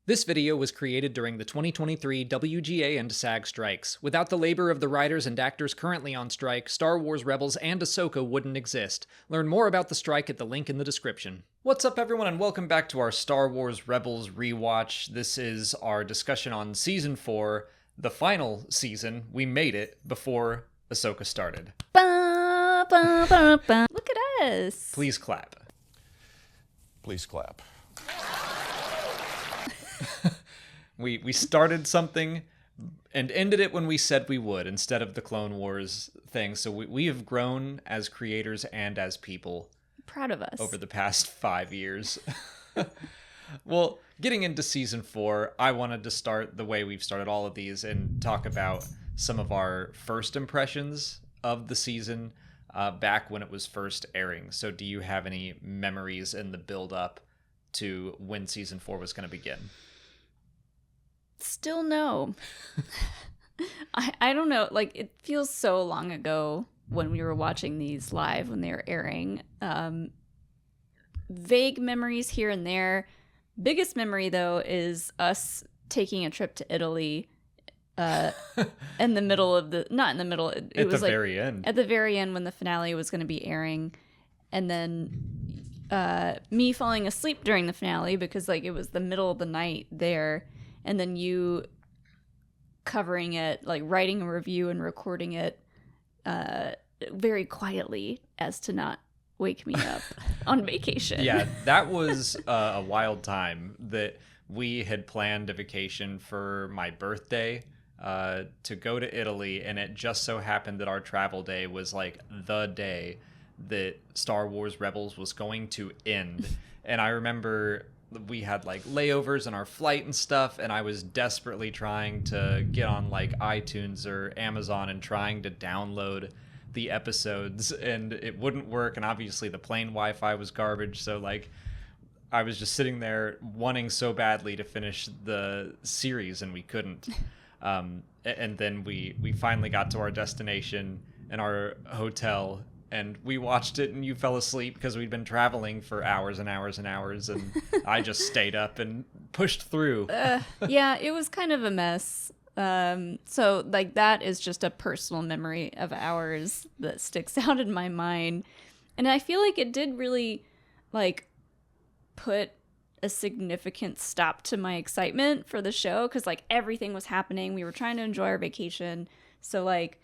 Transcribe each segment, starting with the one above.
This video was created during the 2023 WGA and SAG strikes. Without the labor of the writers and actors currently on strike, Star Wars Rebels and Ahsoka wouldn't exist. Learn more about the strike at the link in the description. What's up, everyone, and welcome back to our Star Wars Rebels rewatch. This is our discussion on Season 4, the final season. We made it before Ahsoka started. Ba, ba, ba, ba. Look at us. Please clap. Please clap. We started something and ended it when we said we would, instead of the Clone Wars thing. So we have grown as creators and as people. Proud of us. Over the past 5 years. Well, getting into Season 4, I wanted to start the way we've started all of these and talk about some of our first impressions of the season back when it was first airing. So do you have any memories in the build-up to when Season 4 was going to begin? Still no. I don't know. Like, it feels so long ago when we were watching these live when they were airing. Vague memories here and there. Biggest memory, though, is us taking a trip to Italy in the middle of the... Not in the middle. It was like very end. At the very end when the finale was going to be airing. And then me falling asleep during the finale because, like, it was the middle of the night there. And then you covering it, like writing a review and recording it very quietly as to not wake me up on vacation. Yeah, that was a wild time that we had planned a vacation for my birthday to go to Italy. And it just so happened that our travel day was like the day that Star Wars Rebels was going to end. And I remember... we had like layovers in our flight and stuff, and I was desperately trying to get on like iTunes or Amazon and trying to download the episodes, and it wouldn't work. And obviously the plane Wi-Fi was garbage, so like I was just sitting there wanting so badly to finish the series, and we couldn't. And then we finally got to our destination and our hotel, and we watched it, and you fell asleep because we'd been traveling for hours and hours and hours, and I just stayed up and pushed through. Yeah, it was kind of a mess. So, like, that is just a personal memory of ours that sticks out in my mind. And I feel like it did really, like, put a significant stop to my excitement for the show because, like, everything was happening. We were trying to enjoy our vacation. So, like,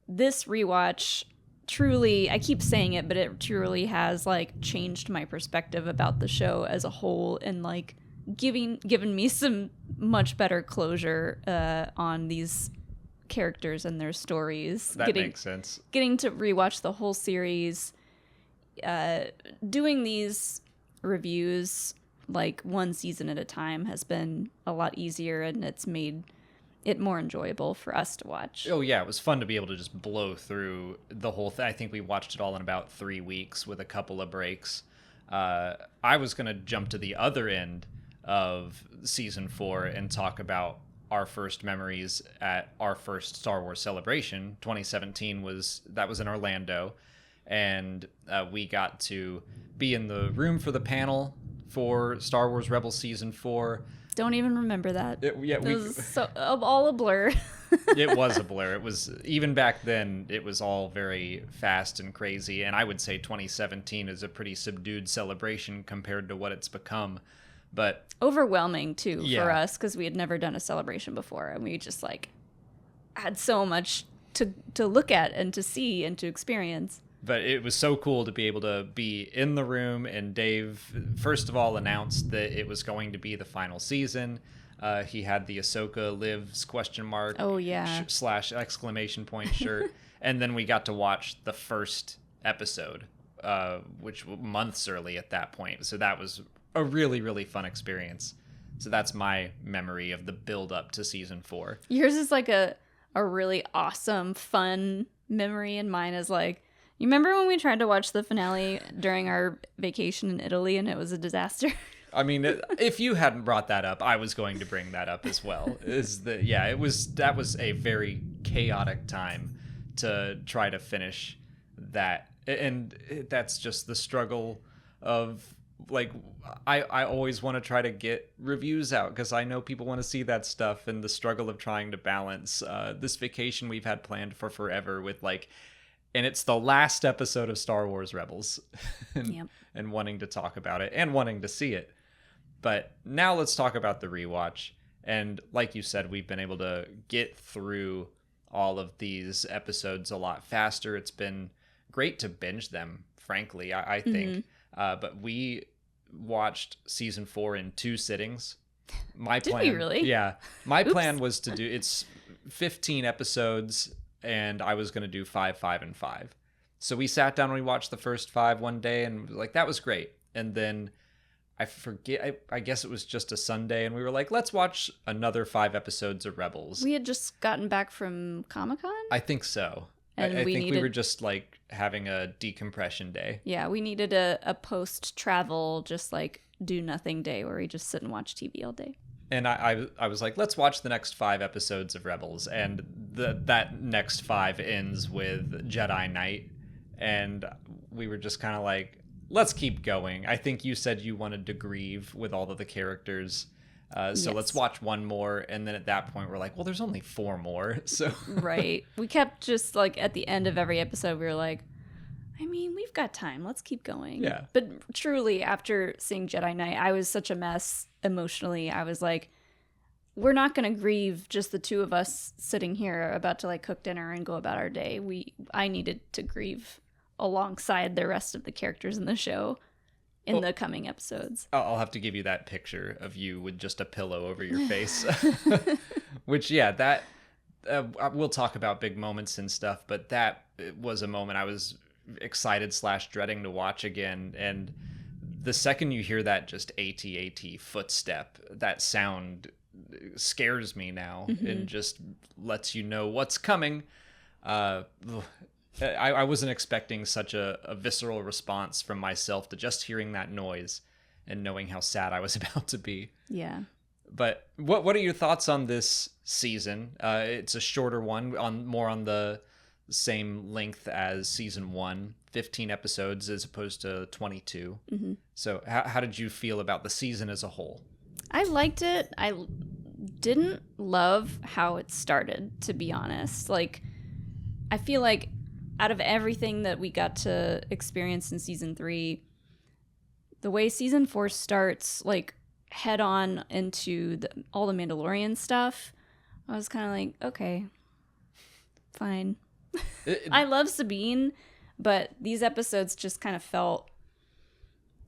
this rewatch... truly, I keep saying it, but it truly has like changed my perspective about the show as a whole, and like given me some much better closure on these characters and their stories. That makes sense. Getting to rewatch the whole series, doing these reviews like one season at a time has been a lot easier, and it's made it more enjoyable for us to watch. Oh yeah, it was fun to be able to just blow through the whole thing. I think we watched it all in about 3 weeks with a couple of breaks. I was going to jump to the other end of Season 4 and talk about our first memories at our first Star Wars celebration. 2017 was in Orlando, and we got to be in the room for the panel for Star Wars Rebels Season 4. Don't even remember that. It was all a blur. It was a blur. It was, even back then, it was all very fast and crazy. And I would say 2017 is a pretty subdued celebration compared to what it's become. But overwhelming too yeah. For us, because we had never done a celebration before, and we just like had so much to look at and to see and to experience. But it was so cool to be able to be in the room, and Dave, first of all, announced that it was going to be the final season. He had the Ahsoka lives ? Oh, yeah. / exclamation point shirt. And then we got to watch the first episode, which was months early at that point. So that was a really, really fun experience. So that's my memory of the build up to Season 4. Yours is like a really awesome, fun memory, and mine is like, you remember when we tried to watch the finale during our vacation in Italy and it was a disaster? I mean, if you hadn't brought that up, I was going to bring that up as well. That was a very chaotic time to try to finish that. And that's just the struggle of like I always want to try to get reviews out because I know people want to see that stuff, and the struggle of trying to balance this vacation we've had planned for forever with like, and it's the last episode of Star Wars Rebels and wanting to talk about it and wanting to see it. But now let's talk about the rewatch. And like you said, we've been able to get through all of these episodes a lot faster. It's been great to binge them, frankly, I think. But we watched season 4 in 2 sittings. My Did plan, we really? Yeah. My plan was to do, it's 15 episodes, and I was going to do 5, 5, and 5. So we sat down and we watched the first 5 one day, and like, that was great. And then I forget, I guess it was just a Sunday, and we were like, let's watch another 5 episodes of Rebels. We had just gotten back from Comic-Con? I think so. And I we think needed... we were just like having a decompression day. Yeah, we needed a post-travel, just like do nothing day where we just sit and watch TV all day. And I was like, let's watch the next 5 episodes of Rebels. And that next 5 ends with Jedi Knight. And we were just kind of like, let's keep going. I think you said you wanted to grieve with all of the characters. So let's watch one more. And then at that point, we're like, well, there's only 4 more. So Right. We kept just like at the end of every episode, we were like, I mean, we've got time. Let's keep going. Yeah. But truly, after seeing Jedi Knight, I was such a mess emotionally. I was like, we're not going to grieve just the 2 of us sitting here about to like cook dinner and go about our day. I needed to grieve alongside the rest of the characters in the show in the coming episodes. I'll have to give you that picture of you with just a pillow over your face. Which, yeah, that we'll talk about big moments and stuff, but that was a moment I was excited / dreading to watch again. And the second you hear that just AT-AT footstep, that sound scares me now and just lets you know what's coming. I wasn't expecting such a visceral response from myself to just hearing that noise and knowing how sad I was about to be. Yeah. But what are your thoughts on this season? It's a shorter one, more on the same length as season 1, 15 episodes as opposed to 22. So how did you feel about the season as a whole? I liked it. I didn't love how it started, to be honest. Like, I feel like out of everything that we got to experience in season 3, the way season 4 starts, like, head on into all the Mandalorian stuff, I was kind of like, okay, fine. I love Sabine, but these episodes just kind of felt,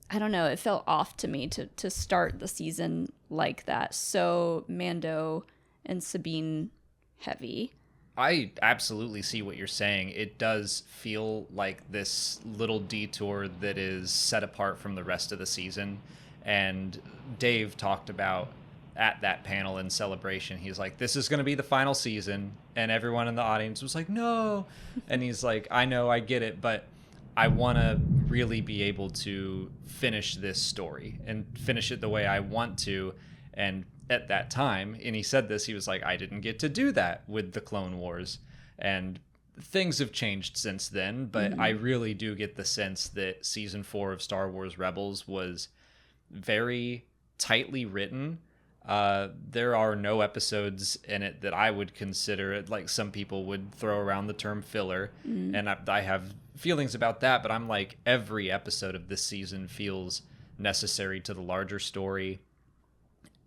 I don't know, it felt off to me to start the season like that. So Mando and Sabine heavy. I absolutely see what you're saying. It does feel like this little detour that is set apart from the rest of the season. And Dave talked about at that panel in Celebration, he's like, this is going to be the final season. And everyone in the audience was like, no. And he's like, I know, I get it, but I want to really be able to finish this story and finish it the way I want to. And at that time, and he said this, he was like, I didn't get to do that with the Clone Wars. And things have changed since then, but I really do get the sense that season 4 of Star Wars Rebels was very tightly written. There are no episodes in it that I would consider it, like some people would throw around the term filler, and I have feelings about that, but I'm like, every episode of this season feels necessary to the larger story.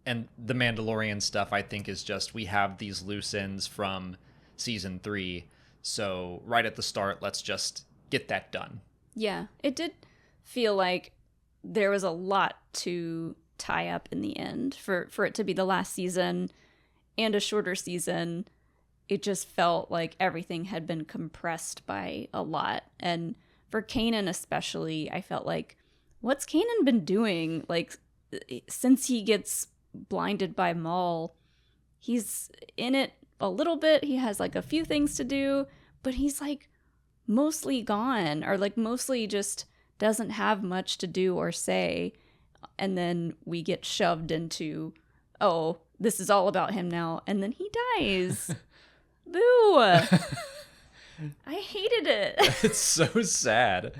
And the Mandalorian stuff, I think, is just, we have these loose ends from season 3, so right at the start, let's just get that done. Yeah, it did feel like there was a lot to tie up in the end for it to be the last season and a shorter season. It just felt like everything had been compressed by a lot. And for Kanan especially, I felt like, what's Kanan been doing? Like, since he gets blinded by Maul, he's in it a little bit. He has like a few things to do, but he's like mostly gone, or like mostly just doesn't have much to do or say. And then we get shoved into, oh, this is all about him now. And then he dies. Boo. I hated it. It's so sad.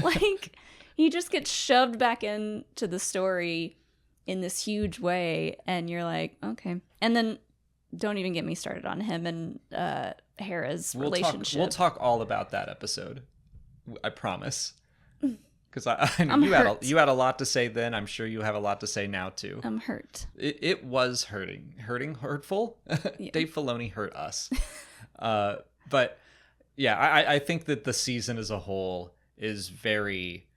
Like, he just gets shoved back into the story in this huge way, and you're like, okay. And then don't even get me started on him and Hera's relationship. We'll talk all about that episode. I promise. Because I know you had a lot to say then. I'm sure you have a lot to say now too. I'm hurt. It was hurtful. Yeah. Dave Filoni hurt us. But yeah, I think that the season as a whole is very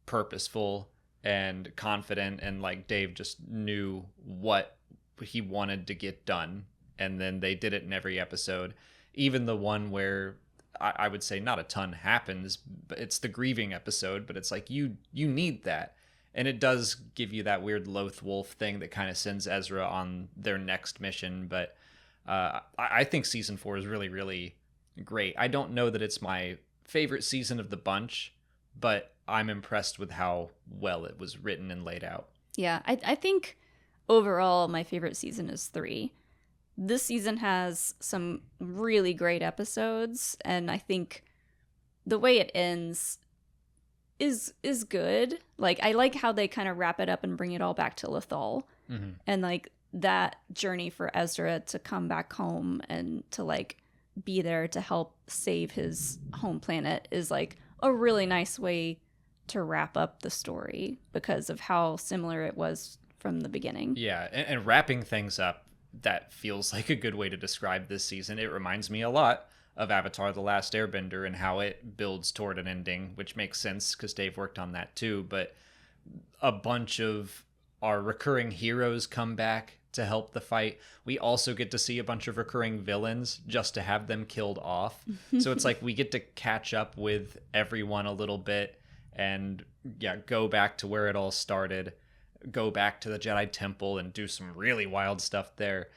purposeful and confident, and like Dave just knew what he wanted to get done, and then they did it in every episode. Even the one where I would say not a ton happens, but it's the grieving episode, but it's like you need that. And it does give you that weird Lothal Wolf thing that kind of sends Ezra on their next mission. But I think season 4 is really, really great. I don't know that it's my favorite season of the bunch, but I'm impressed with how well it was written and laid out. Yeah, I think overall my favorite season is 3. This season has some really great episodes, and I think the way it ends is good. Like, I like how they kind of wrap it up and bring it all back to Lothal. Mm-hmm. And like that journey for Ezra to come back home and to like be there to help save his home planet is like a really nice way to wrap up the story because of how similar it was from the beginning. Yeah, and wrapping things up, that feels like a good way to describe this season. It reminds me a lot of Avatar: The Last Airbender and how it builds toward an ending, which makes sense because Dave worked on that too. But a bunch of our recurring heroes come back to help the fight. We also get to see a bunch of recurring villains just to have them killed off. So it's like we get to catch up with everyone a little bit and go back to where it all started. Go back to the Jedi Temple and do some really wild stuff there.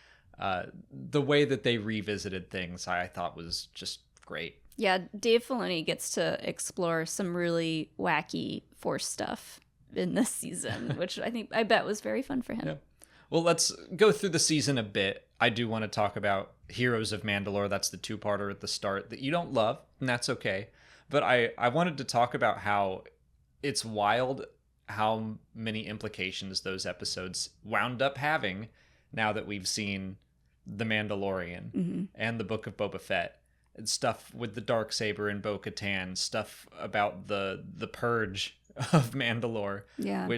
The way that they revisited things, I thought was just great. Yeah, Dave Filoni gets to explore some really wacky Force stuff in this season, which I bet was very fun for him. Yeah. Well, let's go through the season a bit. I do want to talk about Heroes of Mandalore. That's the 2-parter at the start that you don't love, and that's okay. But I wanted to talk about how it's wild how many implications those episodes wound up having now that we've seen The Mandalorian and the Book of Boba Fett. And stuff with the Darksaber and Bo-Katan, stuff about the purge of Mandalore. Yeah.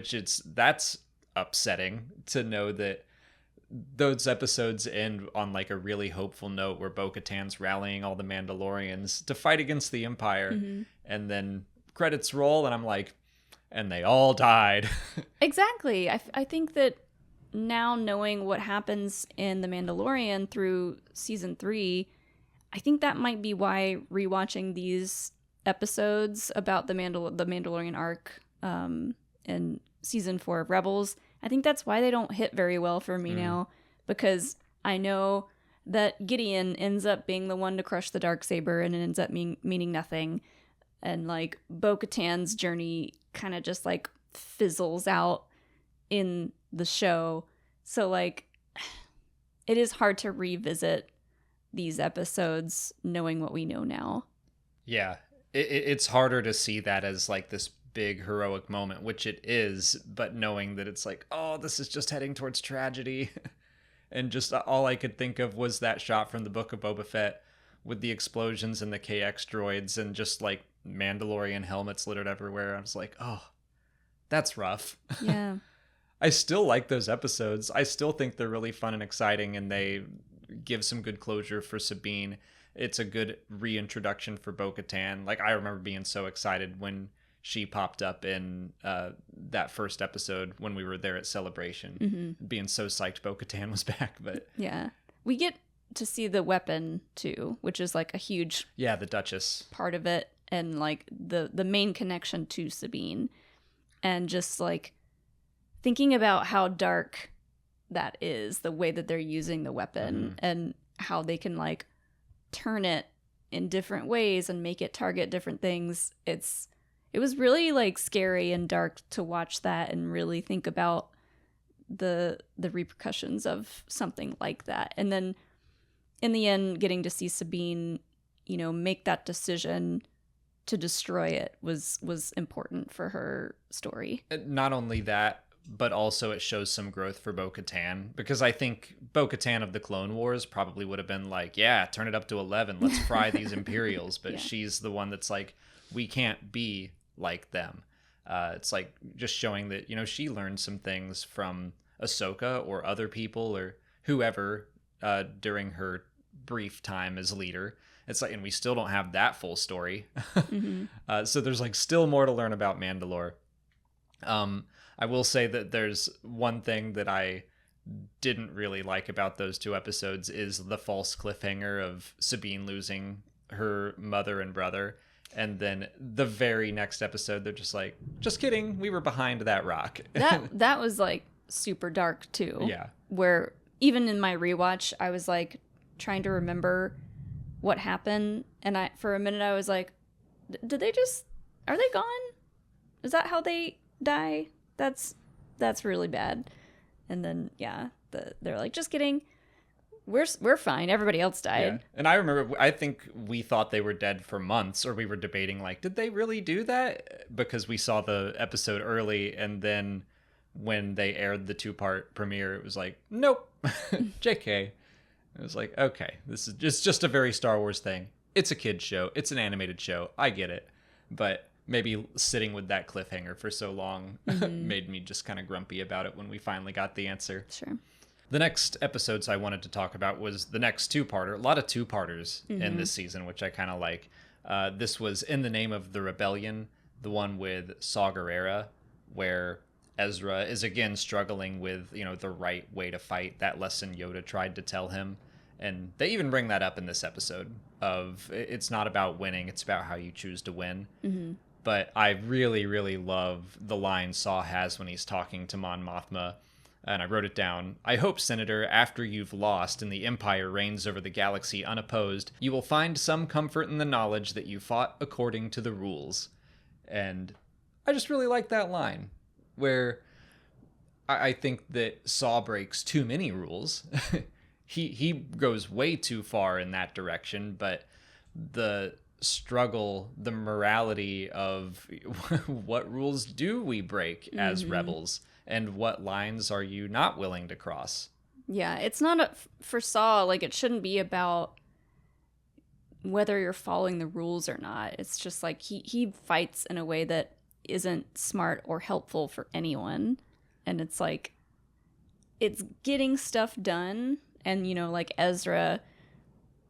That's upsetting to know that those episodes end on like a really hopeful note where Bo-Katan's rallying all the Mandalorians to fight against the Empire. And then credits roll and I'm like, and they all died. Exactly. I think that now knowing what happens in The Mandalorian through season 3, I think that might be why rewatching these episodes about the Mandalorian Arc in season 4 of Rebels, I think that's why they don't hit very well for me now, because I know that Gideon ends up being the one to crush the Darksaber and it ends up meaning nothing. And like Bo-Katan's journey kind of just like fizzles out in the show. So like it is hard to revisit these episodes knowing what we know now. Yeah, it's harder to see that as like this big heroic moment, which it is, but knowing that it's like, oh, this is just heading towards tragedy. And just all I could think of was that shot from the Book of Boba Fett with the explosions and the KX droids and just like Mandalorian helmets littered everywhere. I was like, oh, that's rough. Yeah. I still like those episodes. I still think they're really fun and exciting, and they give some good closure for Sabine. It's a good reintroduction for Bo-Katan. Like, I remember being so excited when she popped up in that first episode when we were there at Celebration. Being so psyched Bo-Katan was back. But yeah. We get to see the weapon, too, which is, like, a huge... Yeah, the Duchess. ...part of it, and, like, the main connection to Sabine. And just, like, thinking about how dark that is, the way that they're using the weapon, and how they can, like, turn it in different ways and make it target different things. It was really like scary and dark to watch that and really think about the repercussions of something like that. And then in the end, getting to see Sabine, you know, make that decision to destroy it was important for her story. Not only that, but also it shows some growth for Bo-Katan, because I think Bo-Katan of the Clone Wars probably would have been like, yeah, turn it up to 11, let's fry these Imperials, but Yeah. she's the one that's like, we can't be like them. It's like just showing that, you know, she learned some things from Ahsoka or other people or whoever during her brief time as leader. It's like, and we still don't have that full story. So there's like still more to learn about Mandalore. I will say that there's one thing that I didn't really like about those two episodes is the false cliffhanger of Sabine losing her mother and brother. And then the very next episode, they're just like, just kidding, we were behind that rock. That was like super dark too. Yeah. Where even in my rewatch, I was like trying to remember what happened, and for a minute I was like, are they gone? Is that how they die? That's really bad. And then they're like, just kidding, we're fine, everybody else died. Yeah. And I remember, I think we thought they were dead for months, or we were debating like, did they really do that? Because we saw the episode early, and then when they aired the 2-part premiere, it was like, nope. JK. It was like, okay, it's just a very Star Wars thing. It's a kid's show. It's an animated show. I get it. But maybe sitting with that cliffhanger for so long made me just kind of grumpy about it when we finally got the answer. Sure. The next episodes I wanted to talk about was the next 2-parter. A lot of 2-parters in this season, which I kind of like. This was In the Name of the Rebellion, the one with Saw Gerrera, where Ezra is again struggling with, you know, the right way to fight, that lesson Yoda tried to tell him. And they even bring that up in this episode of it's not about winning, it's about how you choose to win. But I really, really love the line Saw has when he's talking to Mon Mothma. And I wrote it down. I hope, Senator, after you've lost and the Empire reigns over the galaxy unopposed, you will find some comfort in the knowledge that you fought according to the rules. And I just really like that line, where I think that Saw breaks too many rules. He goes way too far in that direction, but the struggle, the morality of what rules do we break as rebels, and what lines are you not willing to cross? Yeah, it's not for Saw, like, it shouldn't be about whether you're following the rules or not. It's just like he fights in a way that isn't smart or helpful for anyone. And it's like, it's getting stuff done. And, you know, like Ezra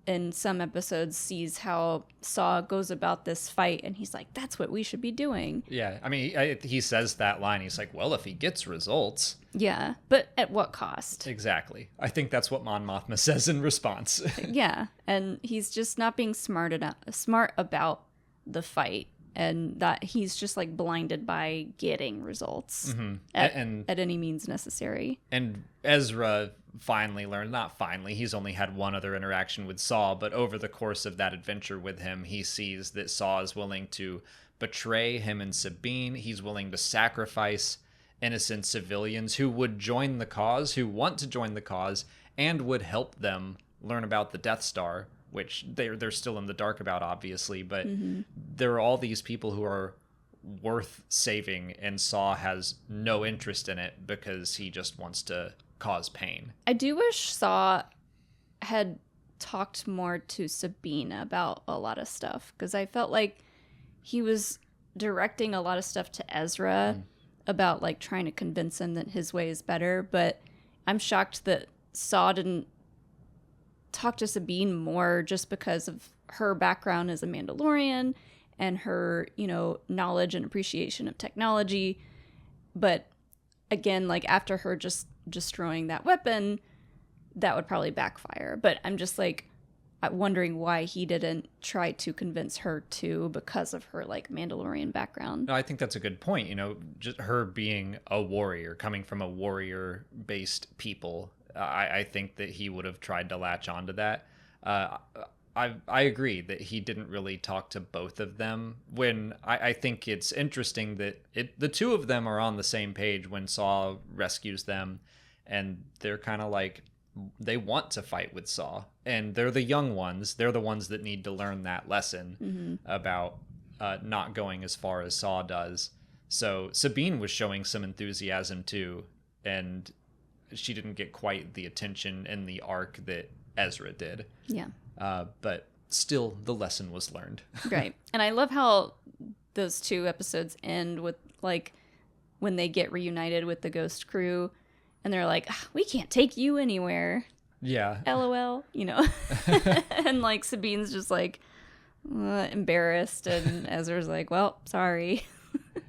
in some episodes sees how Saw goes about this fight, and he's like, that's what we should be doing. Yeah, I mean, he says that line. He's like, well, if he gets results. Yeah, but at what cost? Exactly. I think that's what Mon Mothma says in response. Yeah, and he's just not being smart about the fight, and that he's just like blinded by getting results at any means necessary. And Ezra finally learned, not finally, he's only had one other interaction with Saw, but over the course of that adventure with him, he sees that Saw is willing to betray him and Sabine. He's willing to sacrifice innocent civilians who would join the cause, who want to join the cause, and would help them learn about the Death Star, which they're still in the dark about, obviously, but there are all these people who are worth saving, and Saw has no interest in it because he just wants to cause pain. I do wish Saw had talked more to Sabine about a lot of stuff, because I felt like he was directing a lot of stuff to Ezra about like trying to convince him that his way is better, but I'm shocked that Saw didn't talk to Sabine more, just because of her background as a Mandalorian and her, you know, knowledge and appreciation of technology. But again, like after her just destroying that weapon, that would probably backfire. But I'm just like wondering why he didn't try to convince her too, because of her like Mandalorian background. No, I think that's a good point. You know, just her being a warrior, coming from a warrior-based people, I think that he would have tried to latch onto that. I agree that he didn't really talk to both of them. When I think it's interesting that the two of them are on the same page when Saw rescues them, and they're kind of like, they want to fight with Saw, and they're the young ones. They're the ones that need to learn that lesson about not going as far as Saw does. So Sabine was showing some enthusiasm too, and she didn't get quite the attention in the arc that Ezra did. Yeah. But still, the lesson was learned. Right. And I love how those 2 episodes end with, like, when they get reunited with the Ghost crew, and they're like, we can't take you anywhere. Yeah. LOL, you know. And, like, Sabine's just, like, embarrassed, and Ezra's like, well, sorry.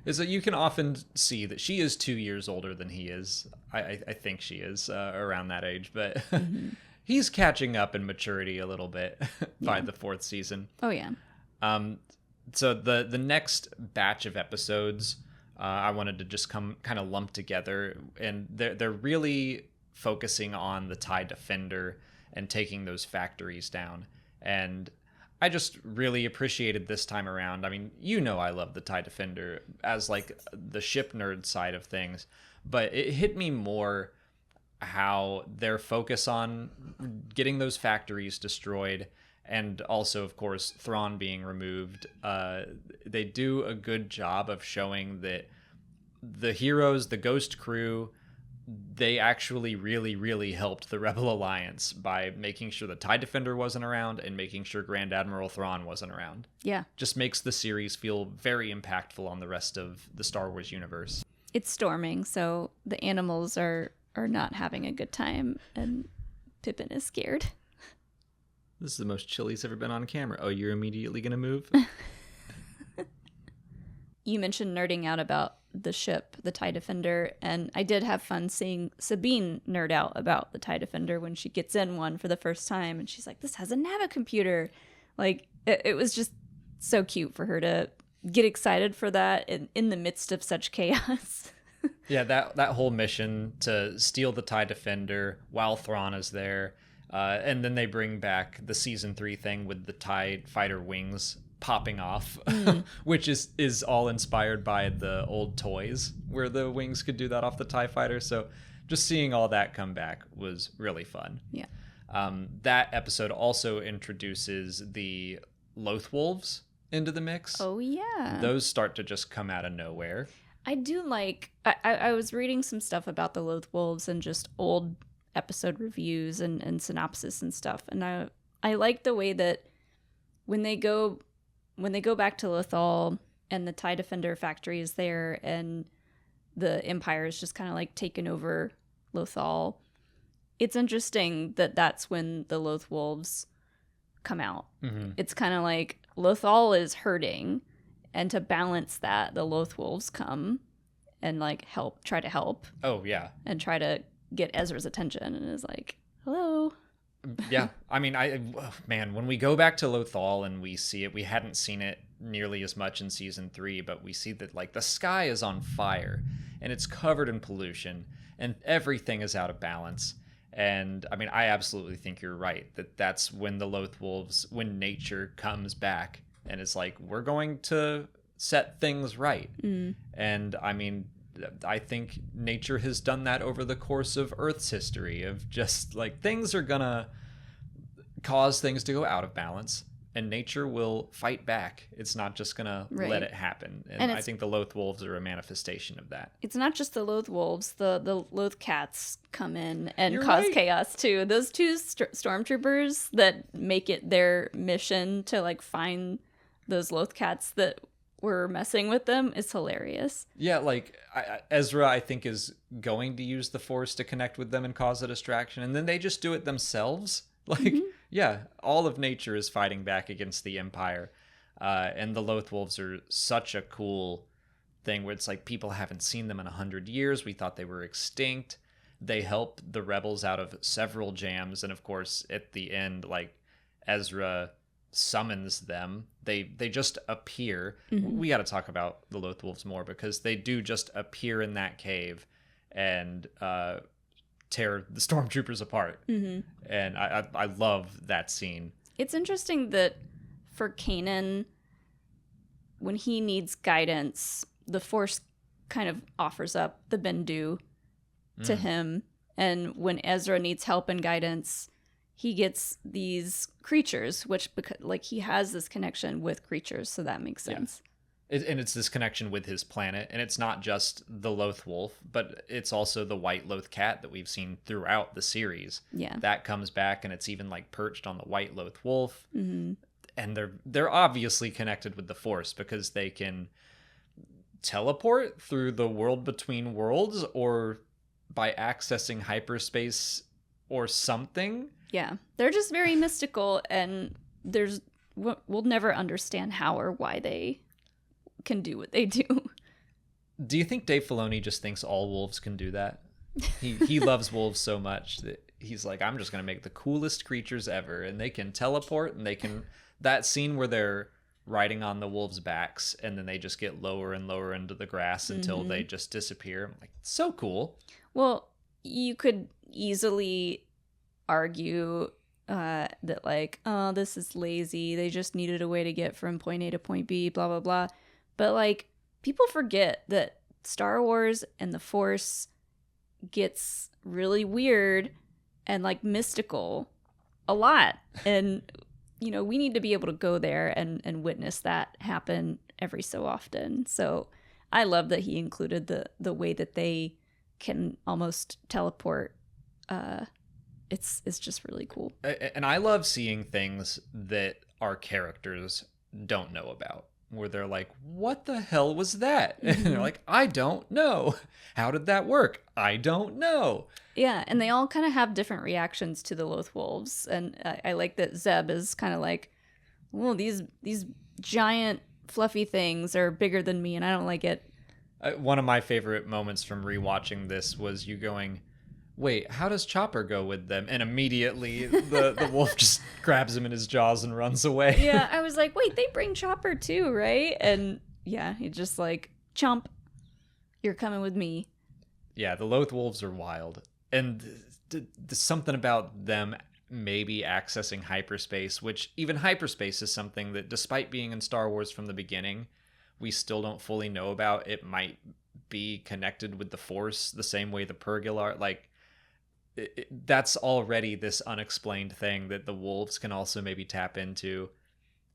Is that you can often see that she is 2 years older than he is. I think she is around that age, but he's catching up in maturity a little bit by the 4th season. Oh, yeah. So the next batch of episodes, I wanted to just kind of lump together, and they're really focusing on the TIE Defender and taking those factories down. And I just really appreciated this time around. I mean, I love the TIE Defender as like the ship nerd side of things, but it hit me more how their focus on getting those factories destroyed, and also, of course, Thrawn being removed. They do a good job of showing that the heroes, the Ghost crew, they actually really, really helped the Rebel Alliance by making sure the TIE Defender wasn't around and making sure Grand Admiral Thrawn wasn't around. Yeah. Just makes the series feel very impactful on the rest of the Star Wars universe. It's storming, so the animals are not having a good time, and Pippin is scared. This is the most chill he's ever been on camera. Oh, you're immediately going to move? You mentioned nerding out about the ship, the TIE Defender, and I did have fun seeing Sabine nerd out about the TIE Defender when she gets in one for the first time, and she's like, this has a navicomputer. Like, it was just so cute for her to get excited for that in the midst of such chaos. Yeah, that whole mission to steal the TIE Defender while Thrawn is there, and then they bring back the season 3 thing with the TIE fighter wings popping off, which is all inspired by the old toys where the wings could do that off the TIE fighter. So just seeing all that come back was really fun. Yeah. That episode also introduces the Lothal Wolves into the mix. Oh, yeah. Those start to just come out of nowhere. I do like... I was reading some stuff about the Lothal Wolves and just old episode reviews and synopsis and stuff, and I like the way that when they go back to Lothal and the TIE Defender factory is there and the Empire is just kind of like taken over Lothal, it's interesting that that's when the Lothal Wolves come out. Mm-hmm. It's kind of like Lothal is hurting, and to balance that, the Lothal Wolves come and like try to help. Oh, yeah. And try to get Ezra's attention, and is like, hello. Yeah, I mean, when we go back to Lothal and we see it, we hadn't seen it nearly as much in season 3, but we see that like the sky is on fire and it's covered in pollution and everything is out of balance. And I mean, I absolutely think you're right that that's when the Lothal Wolves, when nature comes back and it's like, we're going to set things right. And I mean, I think nature has done that over the course of Earth's history, of just like things are gonna cause things to go out of balance and nature will fight back. It's not just gonna let it happen. And I think the Lothal Wolves are a manifestation of that. It's not just the Lothal Wolves, the Loth Cats come in and cause chaos too. Those 2 stormtroopers that make it their mission to like find those Loth Cats that were messing with them is hilarious. Yeah, like Ezra, I think, is going to use the Force to connect with them and cause a distraction, and then they just do it themselves. Like, yeah, all of nature is fighting back against the Empire, and the Lothal Wolves are such a cool thing where it's like people haven't seen them in 100 years. We thought they were extinct. They help the rebels out of several jams, and of course, at the end, like Ezra summons them. They just appear. We got to talk about the Lothal Wolves more because they do just appear in that cave and tear the stormtroopers apart. And I love that scene. It's interesting that for Kanan, when he needs guidance, the Force kind of offers up the Bendu to him, and when Ezra needs help and guidance, he gets these creatures, which because like he has this connection with creatures, so that makes sense. And it's this connection with his planet, and it's not just the Loth Wolf, but it's also the white Loth cat that we've seen throughout the series. Yeah. That comes back, and it's even like perched on the white Loth Wolf. Mm-hmm. And they're obviously connected with the Force because they can teleport through the world between worlds or by accessing hyperspace or something. Yeah, they're just very mystical, and we'll never understand how or why they can do what they do. Do you think Dave Filoni just thinks all wolves can do that? He loves wolves so much that he's like, I'm just gonna make the coolest creatures ever, and they can teleport, and they can. That scene where they're riding on the wolves' backs, and then they just get lower and lower into the grass until they just disappear. I'm like, so cool. Well, you could easily argue that like, oh, this is lazy. They just needed a way to get from point A to point B, blah, blah, blah. But like, people forget that Star Wars and the Force gets really weird and like mystical a lot. And, you know, we need to be able to go there and witness that happen every so often. So I love that he included the way that they can almost teleport. It's just really cool. And I love seeing things that our characters don't know about, where they're like, what the hell was that? And they're like, I don't know. How did that work? I don't know. Yeah, and they all kind of have different reactions to the Loth Wolves. And I like that Zeb is kind of like, well, these giant fluffy things are bigger than me, and I don't like it. One of my favorite moments from rewatching this was you going, wait, how does Chopper go with them? And immediately the wolf just grabs him in his jaws and runs away. Yeah, I was like, wait, they bring Chopper too, right? And yeah, he's just like, Chomp, you're coming with me. Yeah, the Loth Wolves are wild. And there's something about them maybe accessing hyperspace, which even hyperspace is something that, despite being in Star Wars from the beginning, we still don't fully know about. It might be connected with the Force the same way the Purrgil are. Like, that's already this unexplained thing that the wolves can also maybe tap into.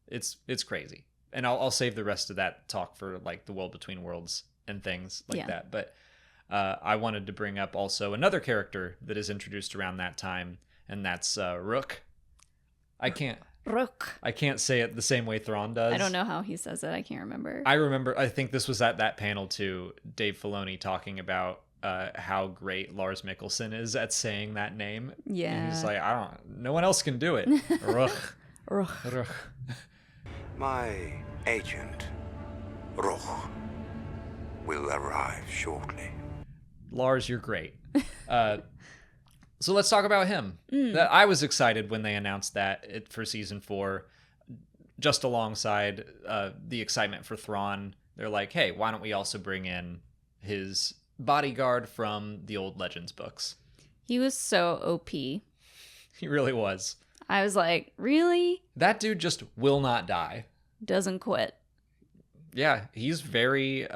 It's crazy. And I'll save the rest of that talk for like the world between worlds and things like that. But I wanted to bring up also another character that is introduced around that time, and that's Rook. I can't say it the same way Thrawn does. I don't know how he says it. I can't remember. I think this was at that panel too, Dave Filoni talking about how great Lars Mikkelsen is at saying that name. Yeah. And he's like, no one else can do it. Rook. Rook. My agent, Rook, will arrive shortly. Lars, you're great. So let's talk about him. I was excited when they announced that for season 4, just alongside the excitement for Thrawn. They're like, hey, why don't we also bring in his bodyguard from the old Legends books? He was so OP. He really was. I was like, really? That dude just will not die. Doesn't quit. Yeah, he's very,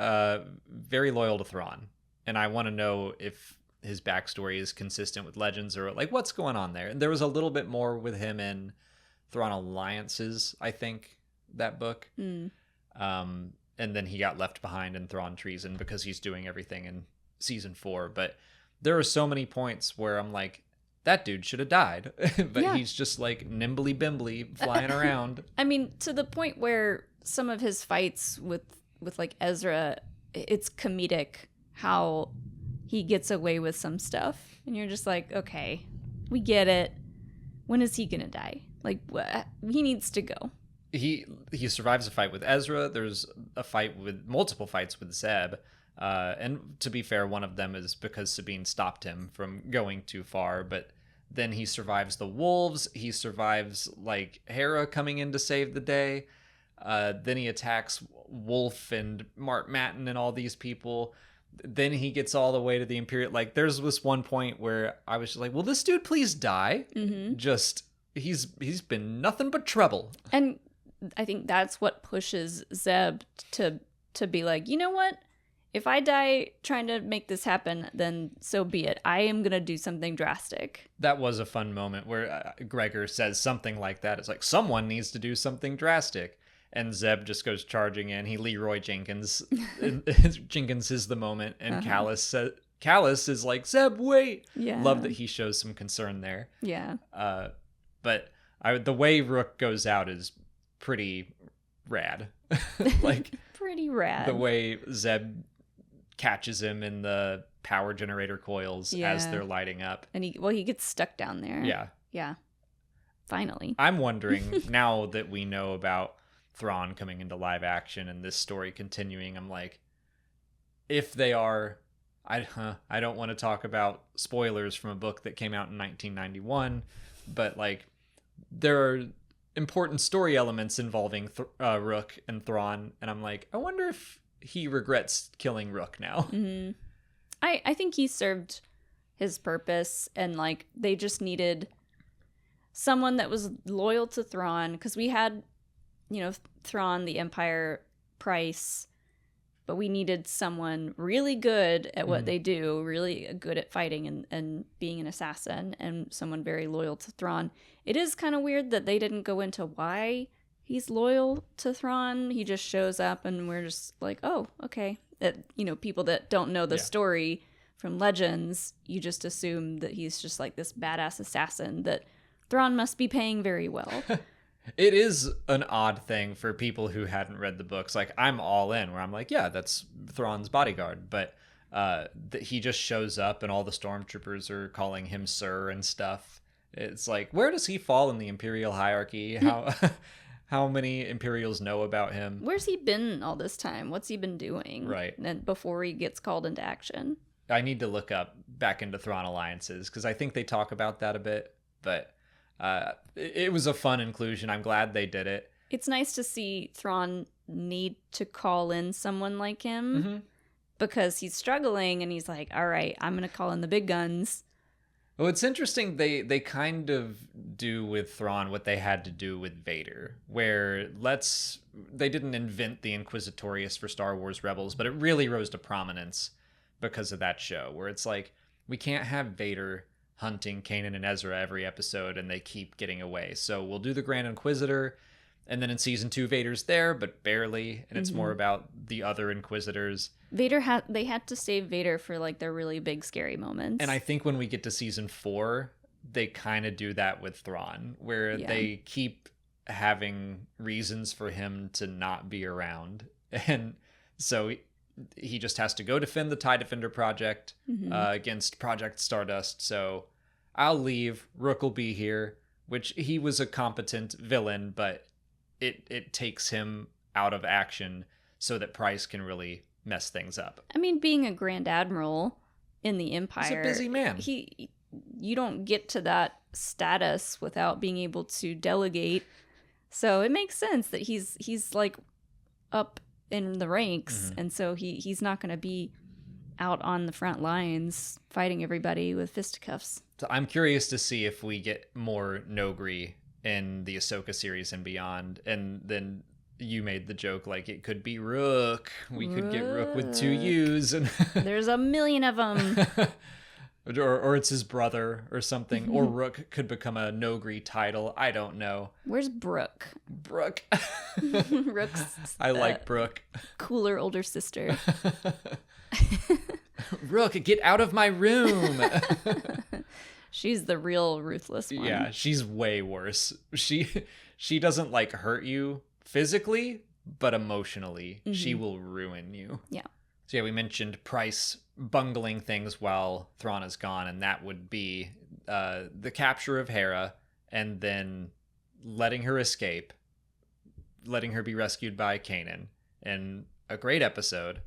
very loyal to Thrawn. And I want to know if his backstory is consistent with Legends or like what's going on there. And there was a little bit more with him in Thrawn Alliances, I think, that book. And then he got left behind in Thrawn Treason because he's doing everything in season 4. But there are so many points where I'm like, that dude should have died. But he's just like nimbly bimbly flying around. I mean, to the point where some of his fights with like Ezra, it's comedic how he gets away with some stuff. And you're just like, okay, we get it. When is he gonna die? Like, he needs to go. He survives a fight with Ezra. There's multiple fights with Zeb. And to be fair, one of them is because Sabine stopped him from going too far. But then he survives the wolves. He survives like Hera coming in to save the day. Then he attacks Wolf and Mark Matten and all these people. Then he gets all the way to the Imperial. Like, there's this one point where I was just like, will this dude please die? Just, he's been nothing but trouble. And I think that's what pushes Zeb to be like, you know what? if I die trying to make this happen, then so be it. I am going to do something drastic. That was a fun moment where Gregor says something like that. It's like, someone needs to do something drastic. And Zeb just goes charging in. He Leroy Jenkins. Jenkins is the moment. And Kallus is like, Zeb, wait. Yeah. Love that he shows some concern there. Yeah. But the way Rook goes out is pretty rad. Like, pretty rad. the way Zeb catches him in the power generator coils as they're lighting up. And he gets stuck down there. Yeah. Yeah. Finally. I'm wondering, now that we know about Thrawn coming into live action and this story continuing, I'm like, if they are, I don't want to talk about spoilers from a book that came out in 1991, but like, there are important story elements involving Rook and Thrawn, and I'm like, I wonder if he regrets killing Rook now. Mm-hmm. I think he served his purpose, and like, they just needed someone that was loyal to Thrawn, because we had, Thrawn, the Empire, Price, but we needed someone really good at what they do, really good at fighting and being an assassin, and someone very loyal to Thrawn. It is kind of weird that they didn't go into why he's loyal to Thrawn. He just shows up and we're just like, oh, okay. That, people that don't know the story from Legends, you just assume that he's just like this badass assassin that Thrawn must be paying very well. It is an odd thing for people who hadn't read the books. Like, I'm all in, where I'm like, yeah, that's Thrawn's bodyguard. But he just shows up and all the stormtroopers are calling him sir and stuff. It's like, where does he fall in the Imperial hierarchy? How many Imperials know about him? Where's he been all this time? What's he been doing? Right. And before he gets called into action. I need to look up back into Thrawn alliances, because I think they talk about that a bit. But it was a fun inclusion. I'm glad they did it. It's nice to see Thrawn need to call in someone like him, because he's struggling and he's like, all right, I'm going to call in the big guns. Well, it's interesting. They kind of do with Thrawn what they had to do with Vader, where they didn't invent the Inquisitorius for Star Wars Rebels, but it really rose to prominence because of that show, where it's like, we can't have Vader hunting Kanan and Ezra every episode and they keep getting away. So we'll do the Grand Inquisitor, and then in season 2, Vader's there, but barely, and it's more about the other Inquisitors. They had to save Vader for like their really big scary moments. And I think when we get to season 4, they kind of do that with Thrawn, where they keep having reasons for him to not be around. And so he just has to go defend the TIE Defender project against Project Stardust. So I'll leave. Rook will be here, which he was a competent villain, but it takes him out of action so that Price can really mess things up. I mean, being a Grand Admiral in the Empire, he's a busy man. You don't get to that status without being able to delegate. So it makes sense that he's like up in the ranks, and so he's not going to be out on the front lines fighting everybody with fisticuffs. So I'm curious to see if we get more Nogri in the Ahsoka series and beyond. And then you made the joke like it could be Rook. We could get Rook with 2 U's. And there's a million of them. or it's his brother or something. Or Rook could become a Nogri title. I don't know. Where's Brooke? Brooke. Rook's I like Brooke. Cooler older sister. Rook, get out of my room. She's the real ruthless one. Yeah, she's way worse. She doesn't like hurt you physically, but emotionally, she will ruin you. Yeah. So yeah, we mentioned Price bungling things while Thrawn is gone, and that would be the capture of Hera, and then letting her escape, letting her be rescued by Kanan, and a great episode.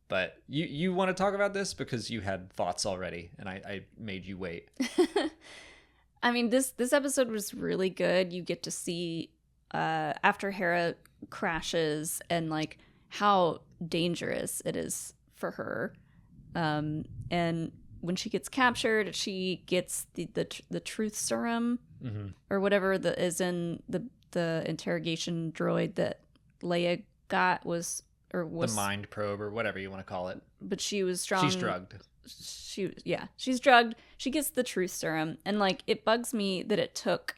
But you want to talk about this because you had thoughts already, and I made you wait. I mean, this episode was really good. You get to see after Hera crashes and like how dangerous it is for her. And when she gets captured, she gets the truth serum or whatever that is in the interrogation droid that Leia got was or was the mind probe or whatever you want to call it. but she was strong. She's drugged. She's drugged. She gets the truth serum, and like it bugs me that it took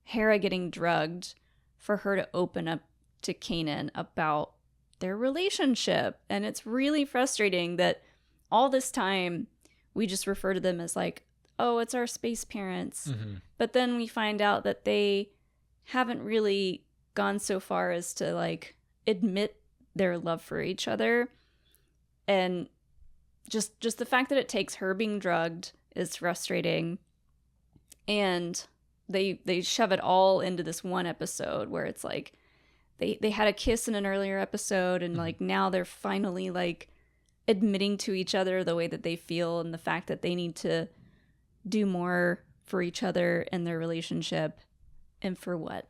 Hera getting drugged for her to open up to Kanan about their relationship. And it's really frustrating that all this time we just refer to them as like, oh, it's our space parents. Mm-hmm. But then we find out that they haven't really gone so far as to like admit their love for each other. And just the fact that it takes her being drugged is frustrating. And they shove it all into this one episode where it's like they had a kiss in an earlier episode, and like now they're finally like admitting to each other the way that they feel and the fact that they need to do more for each other in their relationship. And for what?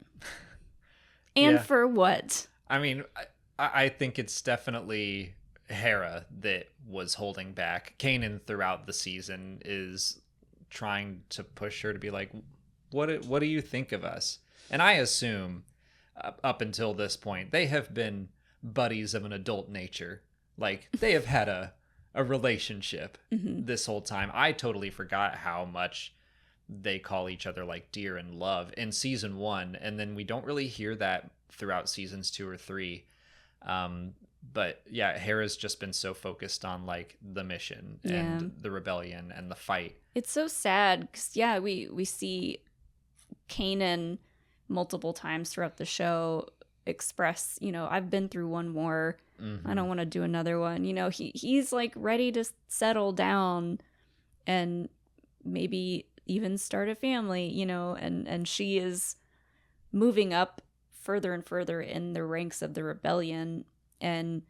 And for what? I mean, I think it's definitely Hera that was holding back. Kanan throughout the season is trying to push her to be like, what do you think of us? And I assume up until this point, they have been buddies of an adult nature. Like, they have had a relationship this whole time. I totally forgot how much they call each other like dear and love in season 1, and then we don't really hear that throughout seasons 2 or 3. But yeah, Hera's just been so focused on like the mission and the rebellion and the fight. It's so sad because we see Kanan multiple times throughout the show express, I've been through one war. I don't want to do another one. He's like ready to settle down and maybe even start a family, and she is moving up further and further in the ranks of the rebellion, and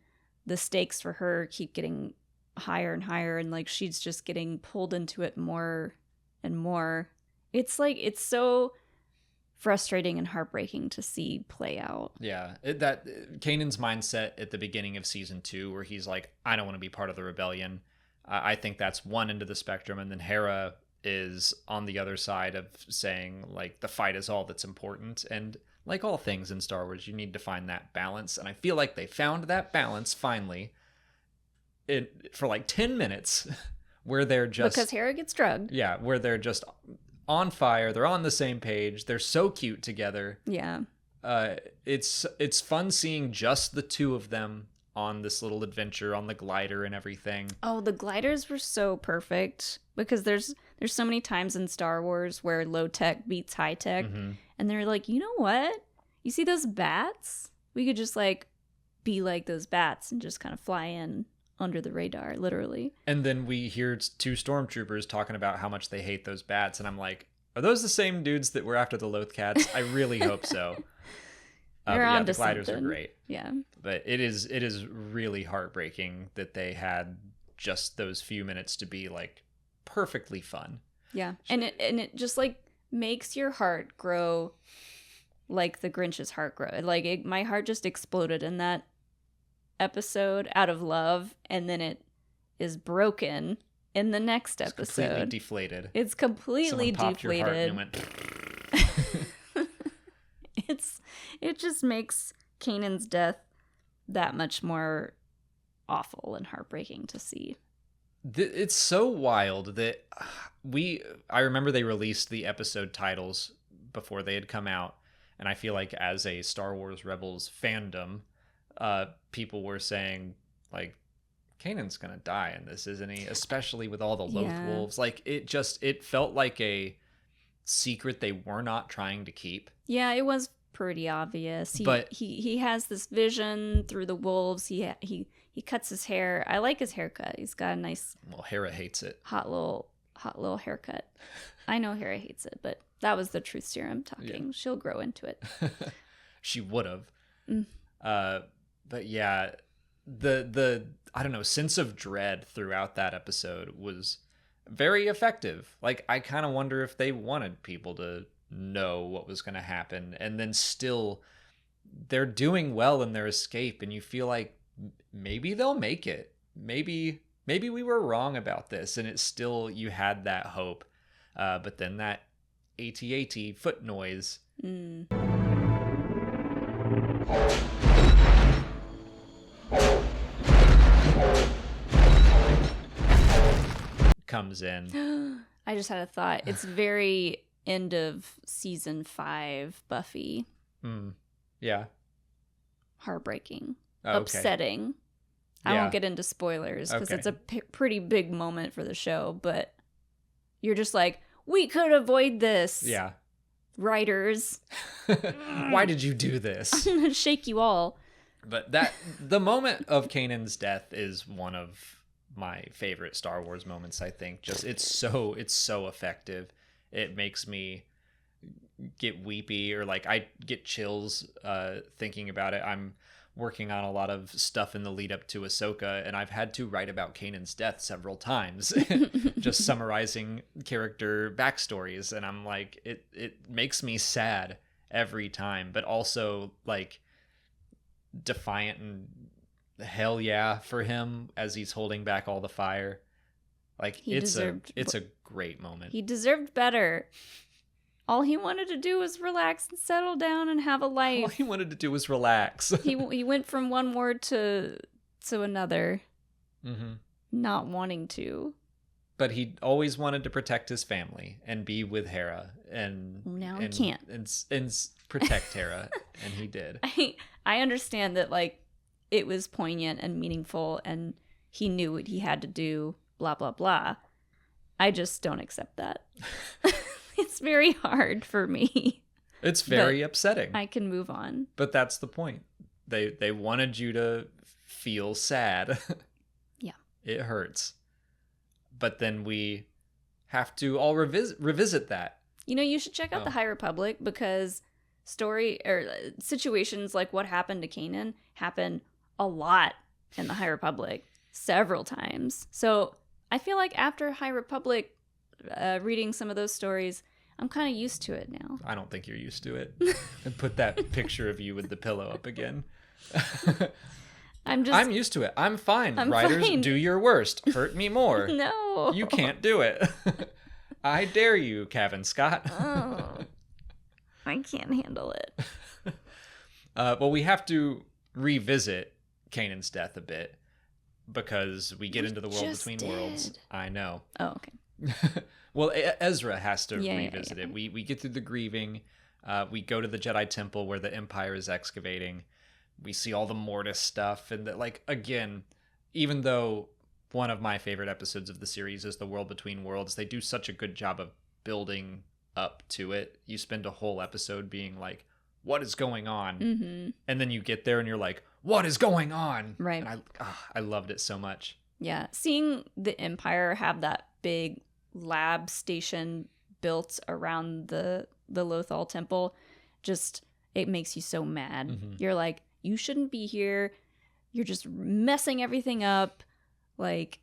the stakes for her keep getting higher and higher, and like she's just getting pulled into it more and more. It's like it's so frustrating and heartbreaking to see play out. Yeah, that Kanan's mindset at the beginning of season 2, where he's like, I don't want to be part of the rebellion. I think that's one end of the spectrum, and then Hera is on the other side of saying like the fight is all that's important. And like all things in Star Wars, you need to find that balance, and I feel like they found that balance finally for like 10 minutes where they're just because Hera gets drugged. Yeah, where they're just on fire, they're on the same page, they're so cute together. Yeah. It's fun seeing just the two of them on this little adventure on the glider and everything. Oh, the gliders were so perfect because there's so many times in Star Wars where low tech beats high tech, and they're like, you know what? You see those bats? We could just like be like those bats and just kind of fly in under the radar, literally. And then we hear 2 stormtroopers talking about how much they hate those bats, and I'm like, are those the same dudes that were after the Loth cats? I really hope so. Yeah, the gliders are great. Yeah. But it is really heartbreaking that they had just those few minutes to be like perfectly fun. Yeah. And it just like makes your heart grow like the Grinch's heart grow. Like my heart just exploded in that episode out of love, and then it is broken in the next episode. It's completely deflated. It's completely Someone popped your heart and deflated. it went It just makes Kanan's death that much more awful and heartbreaking to see. It's so wild that I remember they released the episode titles before they had come out, and I feel like as a Star Wars Rebels fandom, people were saying like, Kanan's gonna die in this, isn't he? Especially with all the Loth Wolves. Like it felt like a secret they were not trying to keep. Yeah, it was pretty obvious. He has this vision through the wolves. He cuts his hair. I like his haircut. He's got a nice. Well, Hera hates it. Hot little haircut. I know Hera hates it, but that was the truth serum talking. Yeah. She'll grow into it. She would have. But yeah, the I don't know, sense of dread throughout that episode was very effective. Like, I kind of wonder if they wanted people to know what was going to happen, and then still they're doing well in their escape, and you feel like maybe they'll make it. Maybe we were wrong about this, and it's still, you had that hope. But then that AT-AT foot noise. comes in. I just had a thought. It's very end of season 5 Buffy. Yeah. Heartbreaking. Okay. Upsetting. I Yeah. won't get into spoilers because Okay. it's a pretty big moment for the show, but you're just like, we could avoid this. Yeah. Writers. Why did you do this? I'm gonna shake you all. But the moment of Kanan's death is one of my favorite Star Wars moments, I think. Just it's so effective. It makes me get weepy, or like I get chills thinking about it. I'm working on a lot of stuff in the lead up to Ahsoka, and I've had to write about Kanan's death several times, just summarizing character backstories, and I'm like, it makes me sad every time, but also like defiant and hell yeah for him as he's holding back all the fire. Like it's a great moment. He deserved better. All he wanted to do was relax and settle down and have a life. All he wanted to do was relax. he went from one word to another, not wanting to. But he always wanted to protect his family and be with Hera, and now he can't. And protect Hera, and he did. I understand that, like, it was poignant and meaningful, and he knew what he had to do. Blah blah blah. I just don't accept that. It's very hard for me. It's very upsetting. I can move on. But that's the point. They wanted you to feel sad. Yeah. It hurts. But then we have to all revisit that. You know, you should check out the High Republic, because situations like what happened to Kanan happen a lot in the High Republic, several times. So I feel like after High Republic, reading some of those stories, I'm kind of used to it now. I don't think you're used to it. And put that picture of you with the pillow up again. I'm used to it. I'm fine. Writers, fine. do your worst. Hurt me more. No. You can't do it. I dare you, Kevin Scott. Oh, I can't handle it. Well, we have to revisit Kanan's death a bit, because we get into the world between worlds. I know. Oh, okay. Well, Ezra has to Yeah, revisit it. We get through the grieving. We go to the Jedi Temple where the Empire is excavating. We see all the Mortis stuff, and that, like, again, even though one of my favorite episodes of the series is the World Between Worlds, they do such a good job of building up to it. You spend a whole episode being like, what is going on? Mm-hmm. And then you get there and you're like, what is going on? Right. And I loved it so much. Yeah. Seeing the Empire have that big lab station built around the Lothal Temple, just, it makes you so mad. Mm-hmm. You're like, you shouldn't be here. You're just messing everything up. Like,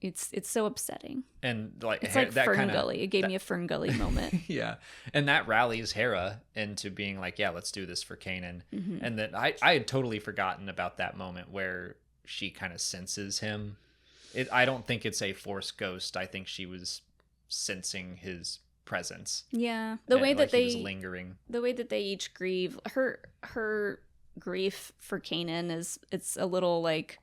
it's so upsetting. And like, It's like that Fern Gully. It gave me a Fern Gully moment. Yeah. And that rallies Hera into being like, yeah, let's do this for Kanan. Mm-hmm. And that I had totally forgotten about that moment where she kind of senses him. I don't think it's a Force ghost. I think she was sensing his presence. Yeah. The way like that he was lingering. The way that they each grieve, her grief for Kanan it's a little, like,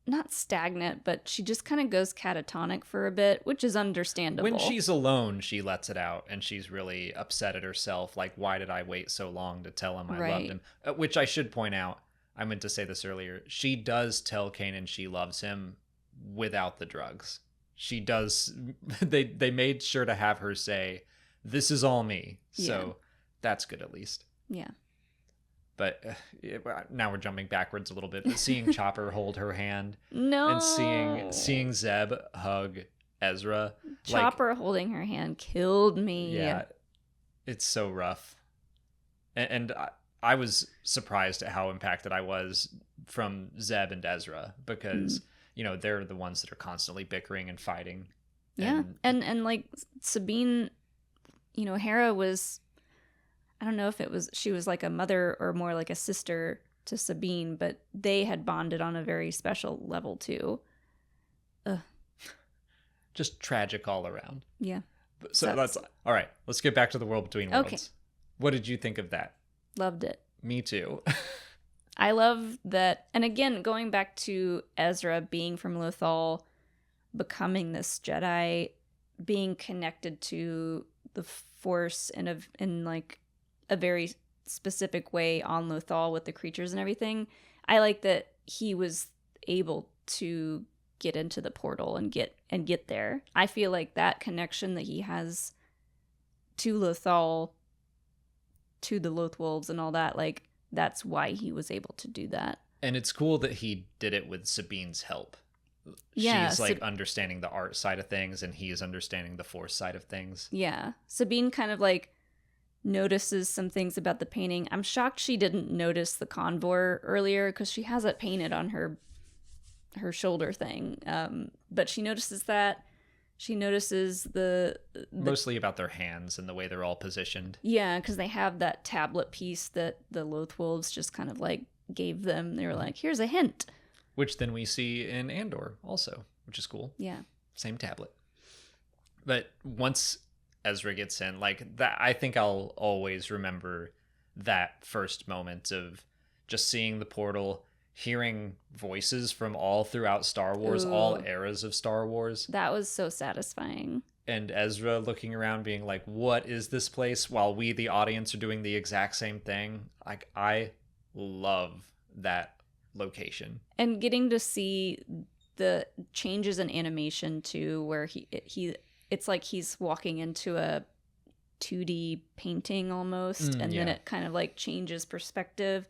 not stagnant, but she just kind of goes catatonic for a bit, which is understandable. When she's alone, she lets it out, and she's really upset at herself. Like, why did I wait so long to tell him I loved him? Which I should point out, I meant to say this earlier, she does tell Kanan she loves him without the drugs. She does. They made sure to have her say, this is all me. So that's good, at least. Yeah. But now we're jumping backwards a little bit. But seeing Chopper hold her hand, No. and seeing Zeb hug Ezra, Chopper holding her hand killed me. Yeah, it's so rough. And I was surprised at how impacted I was from Zeb and Ezra, because you know, they're the ones that are constantly bickering and fighting. Yeah, and like Sabine, you know, Hera was, I don't know if she was like a mother or more like a sister to Sabine, but they had bonded on a very special level too. Just tragic all around. Yeah. So that's all right. Let's get back to the World Between Worlds. Okay. What did you think of that? Loved it. Me too. I love that. And again, going back to Ezra being from Lothal, becoming this Jedi, being connected to the Force in like a very specific way on Lothal with the creatures and everything. I like that he was able to get into the portal and get there. I feel like that connection that he has to Lothal, to the Lothal Wolves and all that, like that's why he was able to do that. And it's cool that he did it with Sabine's help. Yeah, She's like understanding the art side of things and he's understanding the Force side of things. Yeah. Sabine kind of like notices some things about the painting. I'm shocked she didn't notice the convor earlier because she has it painted on her shoulder thing. But she notices that. She notices the mostly about their hands and the way they're all positioned. Yeah, because they have that tablet piece that the Lothal Wolves just kind of like gave them. They were like, here's a hint. Which then we see in Andor also, which is cool. Yeah. Same tablet. But once Ezra gets in, like that, I think I'll always remember that first moment of just seeing the portal, hearing voices from all throughout Star Wars, all eras of Star Wars. That was so satisfying. And Ezra looking around being like, what is this place? While we, the audience, are doing the exact same thing. Like, I love that location. And getting to see the changes in animation too, where he it's like he's walking into a 2D painting almost, and then it kind of like changes perspective.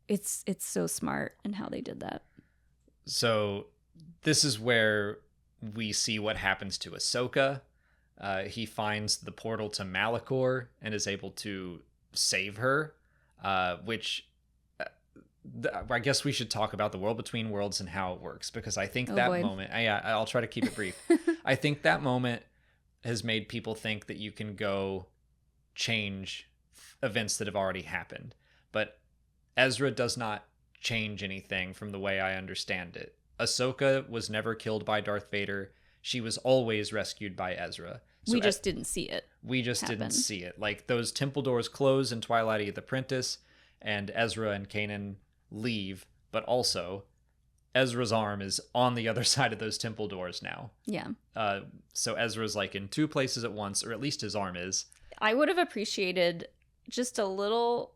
It's so smart in how they did that. So this is where we see what happens to Ahsoka. He finds the portal to Malachor and is able to save her, which I guess we should talk about the world between worlds and how it works, because I think moment, I'll try to keep it brief. I think that moment has made people think that you can go change events that have already happened. But Ezra does not change anything from the way I understand it. Ahsoka was never killed by Darth Vader. She was always rescued by Ezra. So we just didn't see it. We just didn't see it. Like, those temple doors close in Twilight of the Apprentice, and Ezra and Kanan leave, but also Ezra's arm is on the other side of those temple doors now. Yeah. So Ezra's like in two places at once, or at least his arm is. I would have appreciated just a little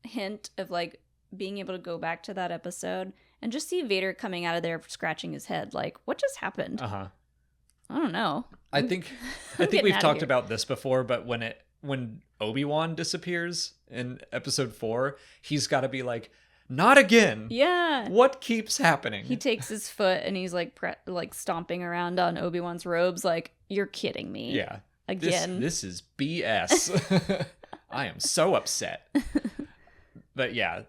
hint of like being able to go back to that episode and just see Vader coming out of there scratching his head. Like, what just happened? Uh-huh. I don't know. I think we've talked about this before, but when Obi-Wan disappears in episode 4, he's got to be like, not again. Yeah. What keeps happening? He takes his foot and he's like stomping around on Obi-Wan's robes like, you're kidding me. Yeah. Again. This is BS. I am so upset. But yeah,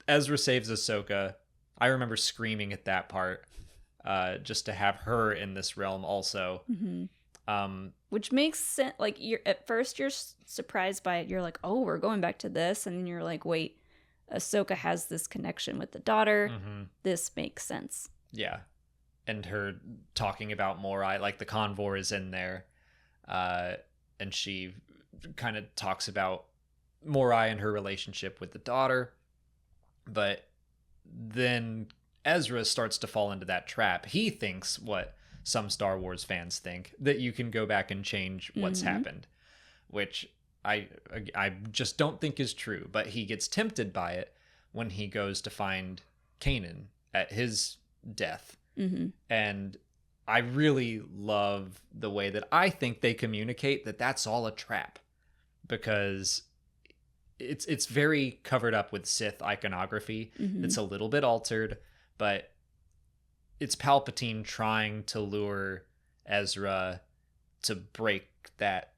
Ezra saves Ahsoka. I remember screaming at that part, just to have her in this realm also. Mm-hmm. Which makes sense. Like, at first you're surprised by it. You're like, oh, we're going back to this. And then you're like, wait, Ahsoka has this connection with the daughter. Mm-hmm. This makes sense. Yeah. And her talking about Morai, like the convor is in there. And she kind of talks about Morai and her relationship with the daughter. But then Ezra starts to fall into that trap. He thinks what some Star Wars fans think, that you can go back and change what's happened, which I just don't think is true. But he gets tempted by it when he goes to find Kanan at his death. Mm-hmm. And I really love the way that I think they communicate that that's all a trap, because it's very covered up with Sith iconography. Mm-hmm. It's a little bit altered, but it's Palpatine trying to lure Ezra to break that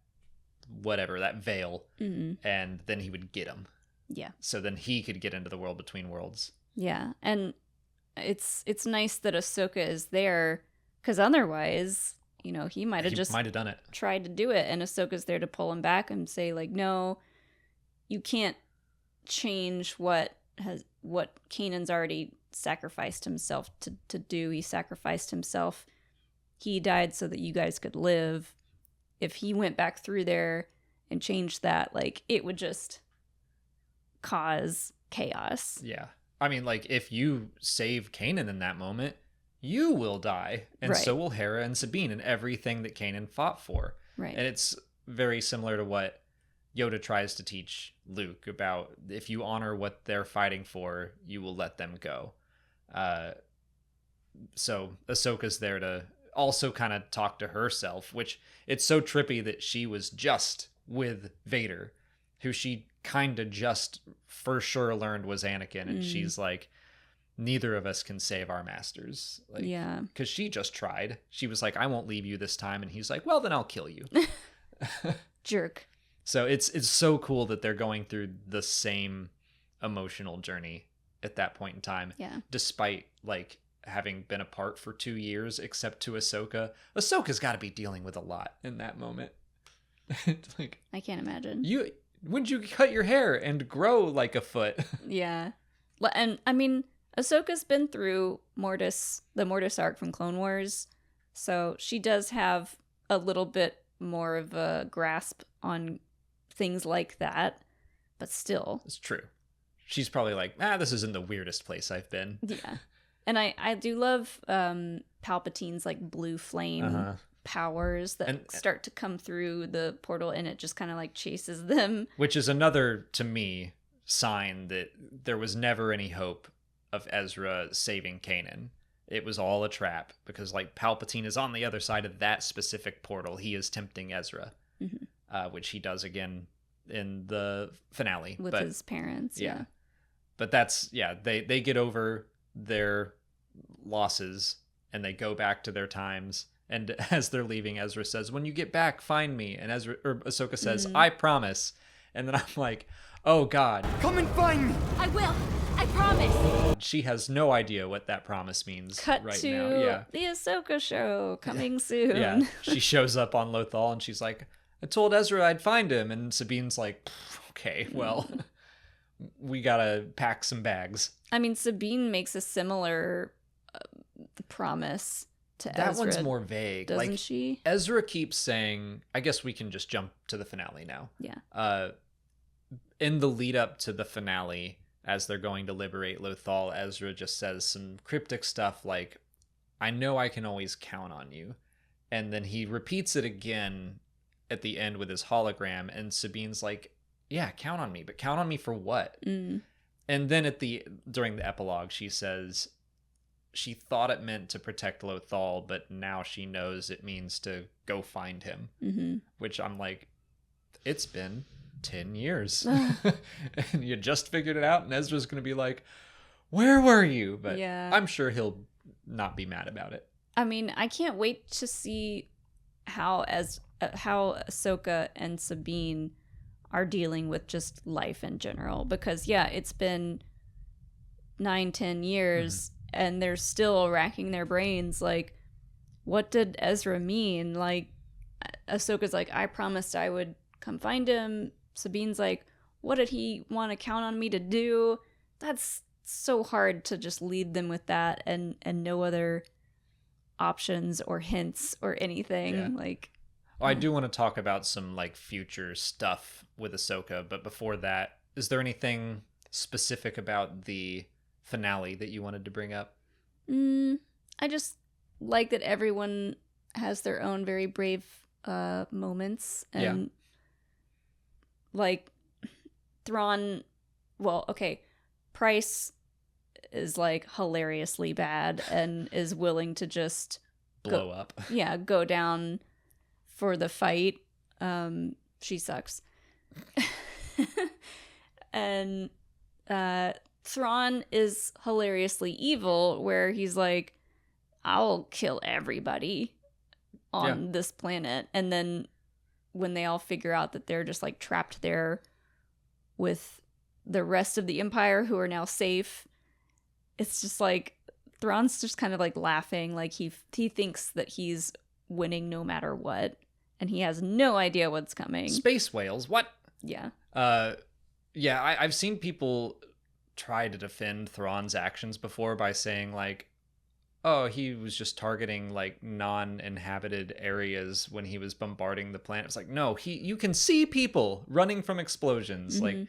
veil, and then he would get him. Yeah. So then he could get into the world between worlds. Yeah, and it's nice that Ahsoka is there, because otherwise, he might have done it. Tried to do it, and Ahsoka's there to pull him back and say, like, no, you can't change what Kanan's already sacrificed himself to do. He sacrificed himself. He died so that you guys could live. If he went back through there and changed that, like, it would just cause chaos. Yeah. I mean, like, if you save Kanan in that moment, you will die, and Right. so will Hera and Sabine and everything that Kanan fought for. Right. And it's very similar to what Yoda tries to teach Luke about if you honor what they're fighting for, you will let them go. So Ahsoka's there to also kind of talk to herself, which it's so trippy that she was just with Vader, who she kind of just for sure learned was Anakin, and she's like, neither of us can save our masters. Like, Yeah. because she just tried. She was like, I won't leave you this time, and he's like, well, then I'll kill you. Jerk. So it's so cool that they're going through the same emotional journey at that point in time. Yeah. Despite like having been apart for 2 years, except to Ahsoka. Ahsoka's got to be dealing with a lot in that moment. Like, I can't imagine. when'd you cut your hair and grow like a foot? Yeah. And I mean, Ahsoka's been through the Mortis arc from Clone Wars, so she does have a little bit more of a grasp on things like that, but still. It's true. She's probably like, this isn't the weirdest place I've been. Yeah. And I do love Palpatine's like blue flame powers that start to come through the portal, and it just kind of like chases them. Which is another, to me, sign that there was never any hope of Ezra saving Kanan. It was all a trap, because like Palpatine is on the other side of that specific portal. He is tempting Ezra, which he does again in the finale. With his parents. Yeah. But that's, they get over their losses and they go back to their times. And as they're leaving, Ezra says, when you get back, find me. And Ahsoka says, I promise. And then I'm like, oh God. Come and find me! I will. I promise. She has no idea what that promise means Cut right to now. Yeah. the Ahsoka show coming soon. Yeah. She shows up on Lothal and she's like, I told Ezra I'd find him. And Sabine's like, okay, well, we gotta pack some bags. I mean, Sabine makes a similar promise to That Ezra. one's more vague. Doesn't like, she? Ezra keeps saying, I guess we can just jump to the finale now. Yeah. In the lead up to the finale, as they're going to liberate Lothal, Ezra just says some cryptic stuff like, I know I can always count on you. And then he repeats it again at the end with his hologram, and Sabine's like, yeah, count on me, but count on me for what? And then during the epilogue, she says she thought it meant to protect Lothal, but now she knows it means to go find him. Which I'm like, it's been 10 years. And you just figured it out, and Ezra's going to be like, where were you? But yeah. I'm sure he'll not be mad about it. I mean, I can't wait to see how Ahsoka and Sabine are dealing with just life in general, because it's been 9-10 years and they're still racking their brains like, what did Ezra mean? Like, Ahsoka's like, I promised I would come find him. Sabine's like, what did he want to count on me to do? That's so hard to just lead them with that and no other options or hints or anything. Like, I do want to talk about some like future stuff with Ahsoka, but before that, is there anything specific about the finale that you wanted to bring up? I just like that everyone has their own very brave moments, and like Thrawn, Price is like hilariously bad and is willing to just blow up. Yeah, go down for the fight. She sucks. And Thrawn is hilariously evil, where he's like, I'll kill everybody on this planet. And then when they all figure out that they're just like trapped there with the rest of the Empire who are now safe, it's just like Thrawn's just kind of like laughing, like he thinks that he's winning no matter what, and he has no idea what's coming. Space whales, what? Yeah. I've seen people try to defend Thrawn's actions before by saying like, oh, he was just targeting like non-inhabited areas when he was bombarding the planet. It's like, no, you can see people running from explosions. Like,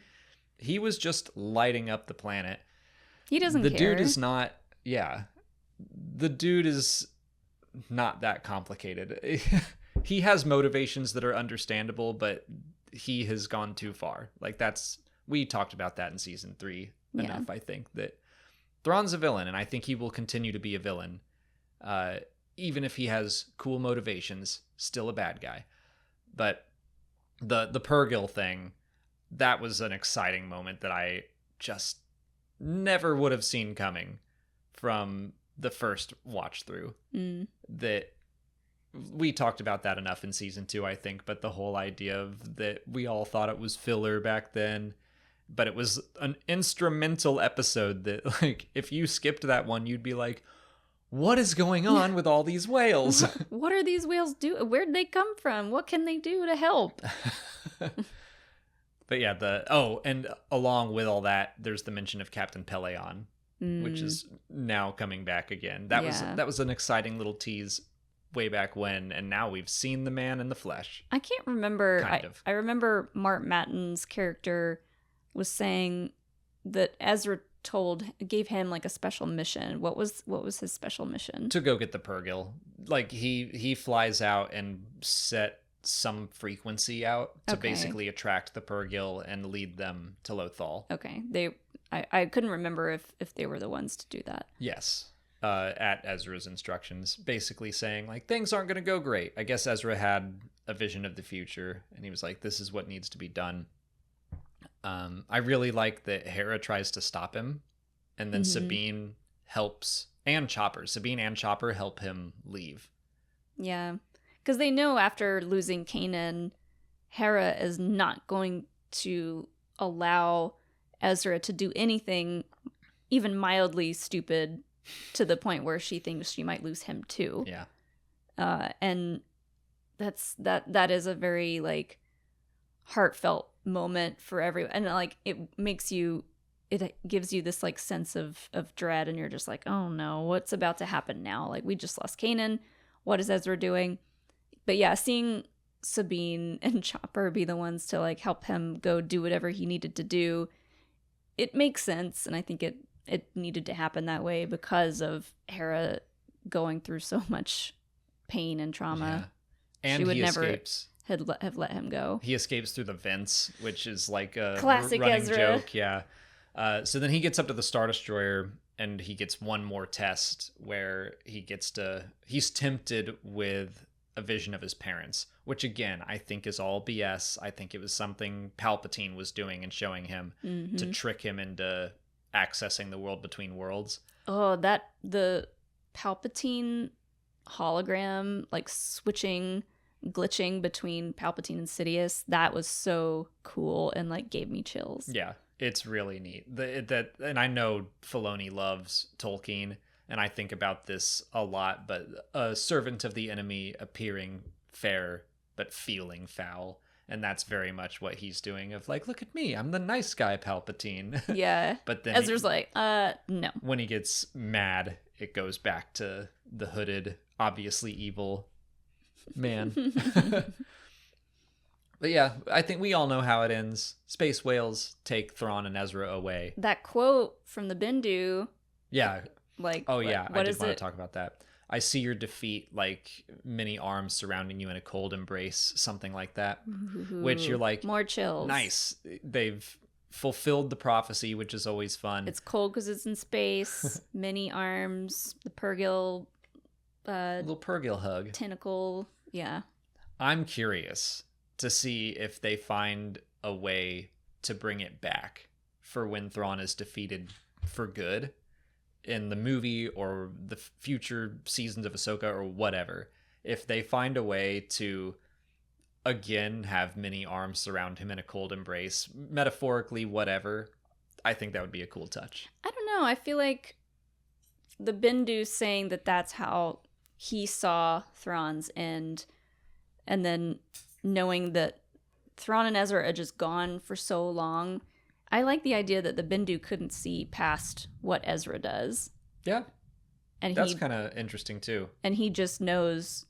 he was just lighting up the planet. He doesn't care. care. The dude is not, the dude is not that complicated. He has motivations that are understandable, but he has gone too far. Like we talked about that in season 3 enough. I think that Thrawn's a villain, and I think he will continue to be a villain. Even if he has cool motivations, still a bad guy. But the Purrgil thing, that was an exciting moment that I just never would have seen coming from the first watch through. That we talked about that enough in season 2, I think, but the whole idea of that we all thought it was filler back then, but it was an instrumental episode that, like, if you skipped that one, you'd be like, what is going on with all these whales? What are these whales doing? Where'd they come from? What can they do to help? But yeah, and along with all that, there's the mention of Captain Peleon, which is now coming back again. That was an exciting little tease way back when, and now we've seen the man in the flesh. I can't remember. Kind of. I remember Mark Matton's character was saying that Ezra gave him like a special mission. What was his special mission? To go get the Purrgil. Like he flies out and set some frequency out to basically attract the Purrgil and lead them to Lothal. Okay. I couldn't remember if they were the ones to do that. Yes. At Ezra's instructions, basically saying like things aren't going to go great. I guess Ezra had a vision of the future and he was like, this is what needs to be done. I really like that Hera tries to stop him, and then Sabine helps, and Chopper. Sabine and Chopper help him leave. Yeah, because they know after losing Kanan, Hera is not going to allow Ezra to do anything even mildly stupid to the point where she thinks she might lose him too. Yeah. And that is a very like heartfelt moment for everyone, and like it gives you this like sense of dread, and you're just like, oh no, what's about to happen now? Like, we just lost Kanan, what is Ezra doing? But yeah, seeing Sabine and Chopper be the ones to like help him go do whatever he needed to do, it makes sense, and I think it needed to happen that way because of Hera going through so much pain and trauma. Yeah. And she would he never escapes. have let him go. He escapes through the vents, which is like a Classic running Ezra joke. Yeah. So then he gets up to the Star Destroyer and he gets one more test where he's tempted with a vision of his parents, which again, I think is all BS. I think it was something Palpatine was doing and showing him to trick him into accessing the world between worlds. Oh, the Palpatine hologram, like glitching between Palpatine and Sidious, that was so cool and like gave me chills. Yeah, it's really neat. And I know Filoni loves Tolkien, and I think about this a lot, but a servant of the enemy appearing fair but feeling foul. And that's very much what he's doing, of like, look at me, I'm the nice guy, Palpatine. Yeah. But then Ezra's like, no. When he gets mad, it goes back to the hooded, obviously evil man. But yeah, I think we all know how it ends. Space whales take Thrawn and Ezra away. That quote from the Bendu. Yeah. Like, oh yeah, what I is did want it? to talk about that. I see your defeat like many arms surrounding you in a cold embrace, something like that. Ooh, which you're like, more chills. Nice. They've fulfilled the prophecy, which is always fun. It's cold because it's in space. Many arms. The Purrgil. Little Purrgil hug. Tentacle. Yeah. I'm curious to see if they find a way to bring it back for when Thrawn is defeated for good in the movie or the future seasons of Ahsoka or whatever. If they find a way to again have many arms surround him in a cold embrace, metaphorically, whatever, I think that would be a cool touch. I don't know. I feel like the Bendu saying that that's how he saw Thrawn's end, and then knowing that Thrawn and Ezra are just gone for so long, I like the idea that the Bendu couldn't see past what Ezra does. Yeah. And that's kind of interesting too. And he just knows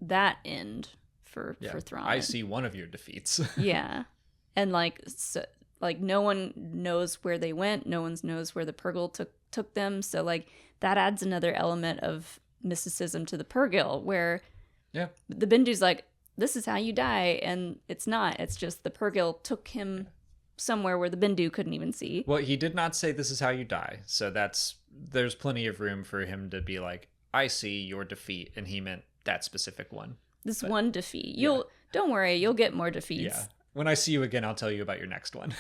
that end for Thrawn. I see one of your defeats. Yeah. And like like no one knows where they went. No one knows where the Purrgil took them. So like that adds another element of mysticism to the Purrgil, where the Bendu's like, this is how you die, and it's not. It's just the Purrgil took him somewhere where the Bendu couldn't even see. Well, he did not say this is how you die, so there's plenty of room for him to be like, I see your defeat, and he meant that specific one. One defeat. Don't worry, you'll get more defeats. Yeah. When I see you again, I'll tell you about your next one.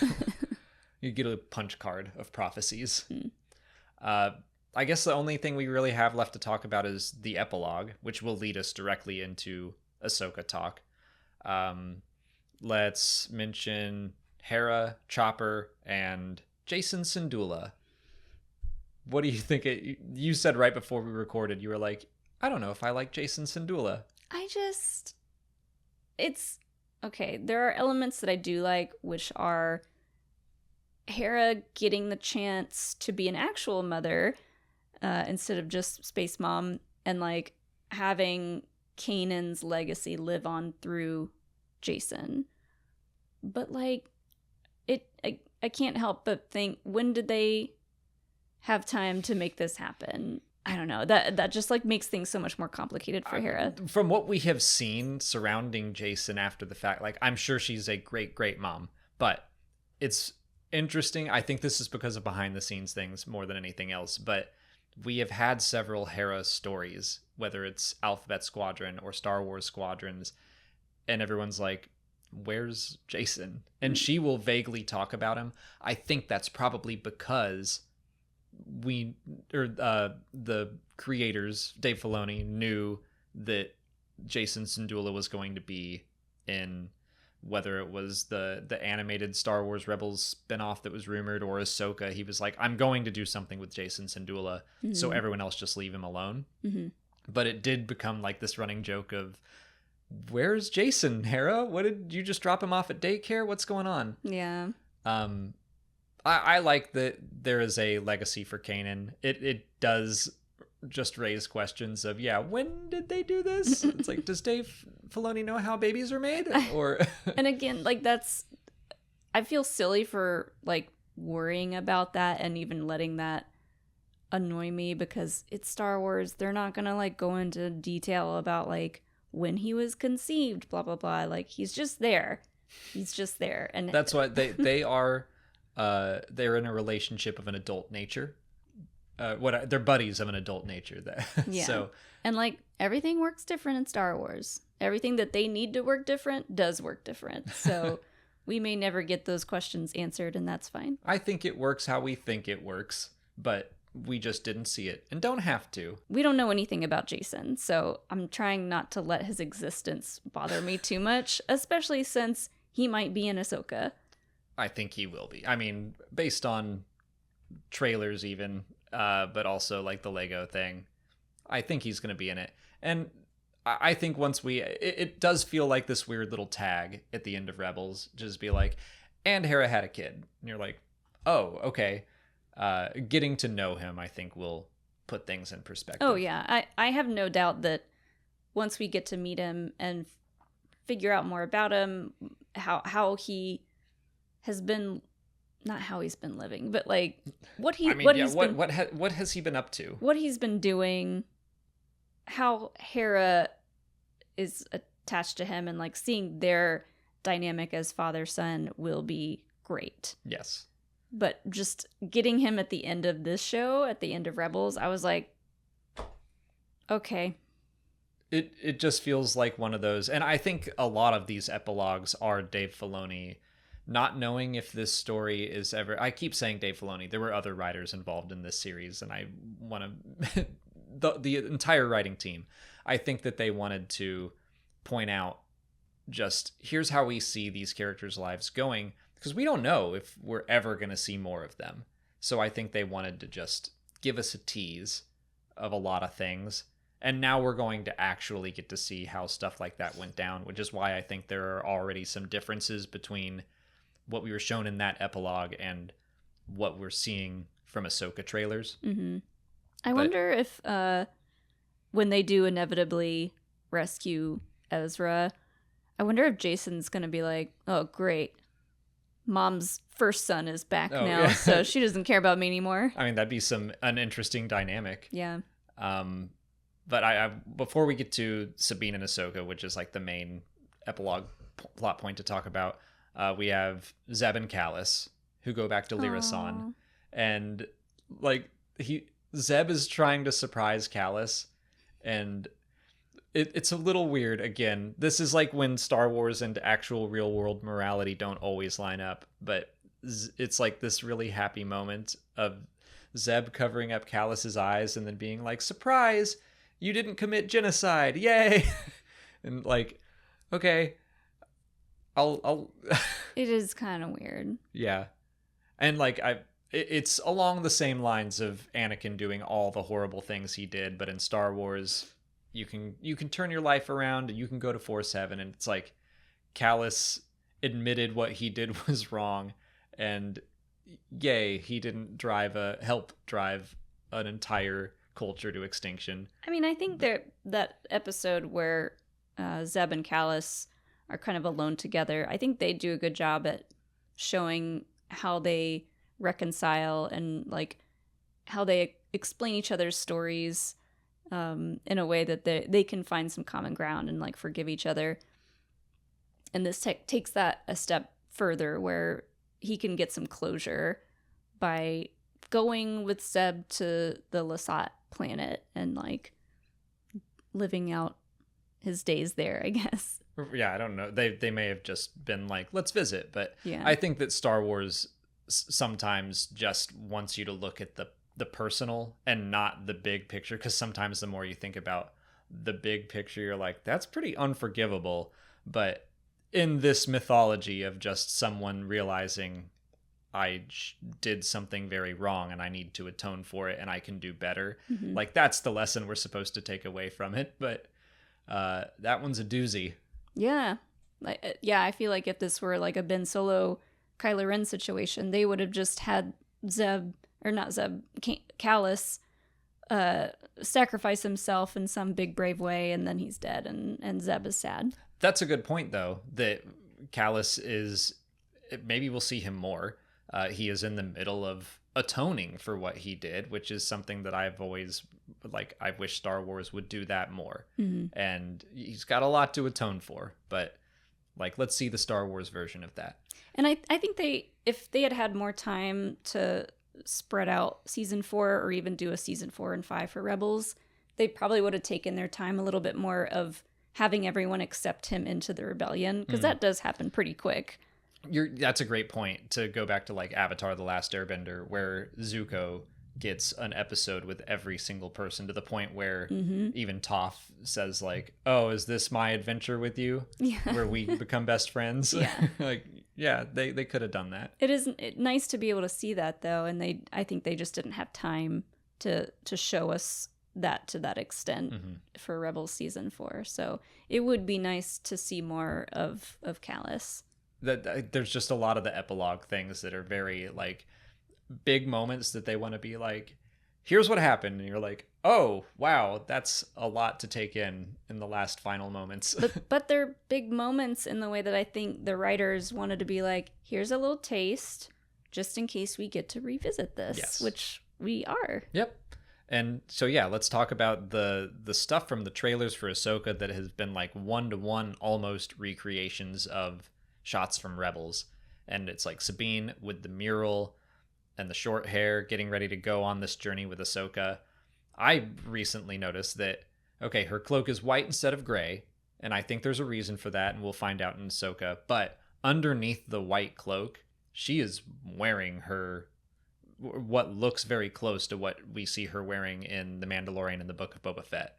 You get a punch card of prophecies. I guess the only thing we really have left to talk about is the epilogue, which will lead us directly into Ahsoka talk. Let's mention Hera, Chopper, and Jason Syndulla. What do you think? You said right before we recorded, you were like, I don't know if I like Jason Syndulla. It's okay. There are elements that I do like, which are Hera getting the chance to be an actual mother instead of just Space Mom, and like having Kanan's legacy live on through Jason. But like, I can't help but think, when did they have time to make this happen? I don't know. That just like makes things so much more complicated for Hera. From what we have seen surrounding Jason after the fact, like, I'm sure she's a great, great mom, but it's interesting. I think this is because of behind the scenes things more than anything else, but we have had several Hera stories, whether it's Alphabet Squadron or Star Wars Squadrons, and everyone's like, where's Jason? And she will vaguely talk about him. I think that's probably because the creators, Dave Filoni, knew that Jason Syndulla was going to be in, whether it was the animated Star Wars Rebels spinoff that was rumored, or Ahsoka. He was like, I'm going to do something with Jason Syndulla, so everyone else just leave him alone. But it did become like this running joke of, where's Jason, Hera? What, did you just drop him off at daycare? What's going on? Yeah. I like that there is a legacy for Kanan. It does just raise questions of, when did they do this? It's like, does Dave Filoni know how babies are made? Or and again, like, I feel silly for like worrying about that and even letting that annoy me, because it's Star Wars. They're not gonna like go into detail about like when he was conceived, blah blah blah. Like, he's just there, and that's why they are they're in a relationship of an adult nature. They're buddies of an adult nature. Yeah. So, and like, everything works different in Star Wars. Everything that they need to work different does work different. So we may never get those questions answered, and that's fine. I think it works how we think it works, but we just didn't see it and don't have to. We don't know anything about Jason, so I'm trying not to let his existence bother me too much, especially since he might be in Ahsoka. I think he will be. I mean, based on trailers even, but also like the Lego thing, I think he's going to be in it. And I think once it does feel like this weird little tag at the end of Rebels, just be like, and Hera had a kid. And you're like, oh, okay. Getting to know him, I think, will put things in perspective. Oh, yeah. I have no doubt that once we get to meet him and figure out more about him, how he has been, not how he's been living, but like what has he been up to? What he's been doing, how Hera is attached to him, and like seeing their dynamic as father-son will be great. Yes. But just getting him at the end of this show, at the end of Rebels, I was like, okay. It just feels like one of those, and I think a lot of these epilogues are Dave Filoni not knowing if this story is ever... I keep saying Dave Filoni. There were other writers involved in this series, and I want to... the entire writing team, I think that they wanted to point out just, here's how we see these characters' lives going, because we don't know if we're ever going to see more of them. So I think they wanted to just give us a tease of a lot of things, and now we're going to actually get to see how stuff like that went down, which is why I think there are already some differences between what we were shown in that epilogue and what we're seeing from Ahsoka trailers. Mm-hmm. I wonder if when they do inevitably rescue Ezra, I wonder if Jason's going to be like, oh, great. mom's first son is back Oh, now, yeah. so she doesn't care about me anymore. I mean, that'd be an interesting dynamic. Yeah. But I before we get to Sabine and Ahsoka, which is like the main epilogue plot point to talk about, we have Zeb and Kallus who go back to Lyrasan, and like Zeb is trying to surprise Kallus, and it's a little weird. Again, this is like when Star Wars and actual real world morality don't always line up, but it's like this really happy moment of Zeb covering up Kallus's eyes and then being like, surprise, you didn't commit genocide, yay. And like, okay, I'll It is kind of weird. yeah. And like it's along the same lines of Anakin doing all the horrible things he did, but in Star Wars you can turn your life around and you can go to Force Heaven, and it's like Kallus admitted what he did was wrong, and yay, he didn't help drive an entire culture to extinction. I mean, I think that episode where Zeb and Kallus are kind of alone together, I think they do a good job at showing how they reconcile and like how they explain each other's stories in a way that they can find some common ground and like forgive each other. And this takes that a step further, where he can get some closure by going with Zeb to the Lasat planet and like living out his days there, I guess. Yeah, I don't know. They may have just been like, let's visit, but Yeah. I think that Star Wars sometimes just wants you to look at the personal and not the big picture, because sometimes the more you think about the big picture, you're like, that's pretty unforgivable. But in this mythology of just someone realizing I did something very wrong and I need to atone for it and I can do better, like that's the lesson we're supposed to take away from it. But that one's a doozy. Yeah. I feel like if this were like a Ben Solo Kylo Ren situation, they would have just had Kallus sacrifice himself in some big brave way, and then he's dead, and Zeb is sad. That's a good point, though, that Kallus is, maybe we'll see him more. He is in the middle of atoning for what he did, which is something that I've always, like, I wish Star Wars would do that more. And he's got a lot to atone for, but like, let's see the Star Wars version of that. And I think if they had more time to spread out season 4 or even do a season 4 and 5 for Rebels, they probably would have taken their time a little bit more of having everyone accept him into the rebellion, because that does happen pretty quick. That's a great point, to go back to like Avatar: The Last Airbender, where Zuko gets an episode with every single person, to the point where even Toph says like, oh, is this my adventure with you? Yeah. Where we become best friends? Yeah. Like, yeah, they could have done that. It is nice to be able to see that, though, and I think they just didn't have time to show us that to that extent for Rebels season 4. So it would be nice to see more of Kallus. That there's just a lot of the epilogue things that are very like big moments that they want to be like, here's what happened, and you're like, oh wow, that's a lot to take in the last final moments. But they're big moments in the way that I think the writers wanted to be like, here's a little taste just in case we get to revisit this. Yes. Which we are. Yep. And so yeah, let's talk about the stuff from the trailers for Ahsoka that has been like 1-to-1 almost recreations of shots from Rebels. And it's like Sabine with the mural and the short hair getting ready to go on this journey with Ahsoka. I recently noticed that, okay, her cloak is white instead of gray, and I think there's a reason for that, and we'll find out in Ahsoka. But underneath the white cloak, she is wearing what looks very close to what we see her wearing in The Mandalorian and the Book of Boba Fett.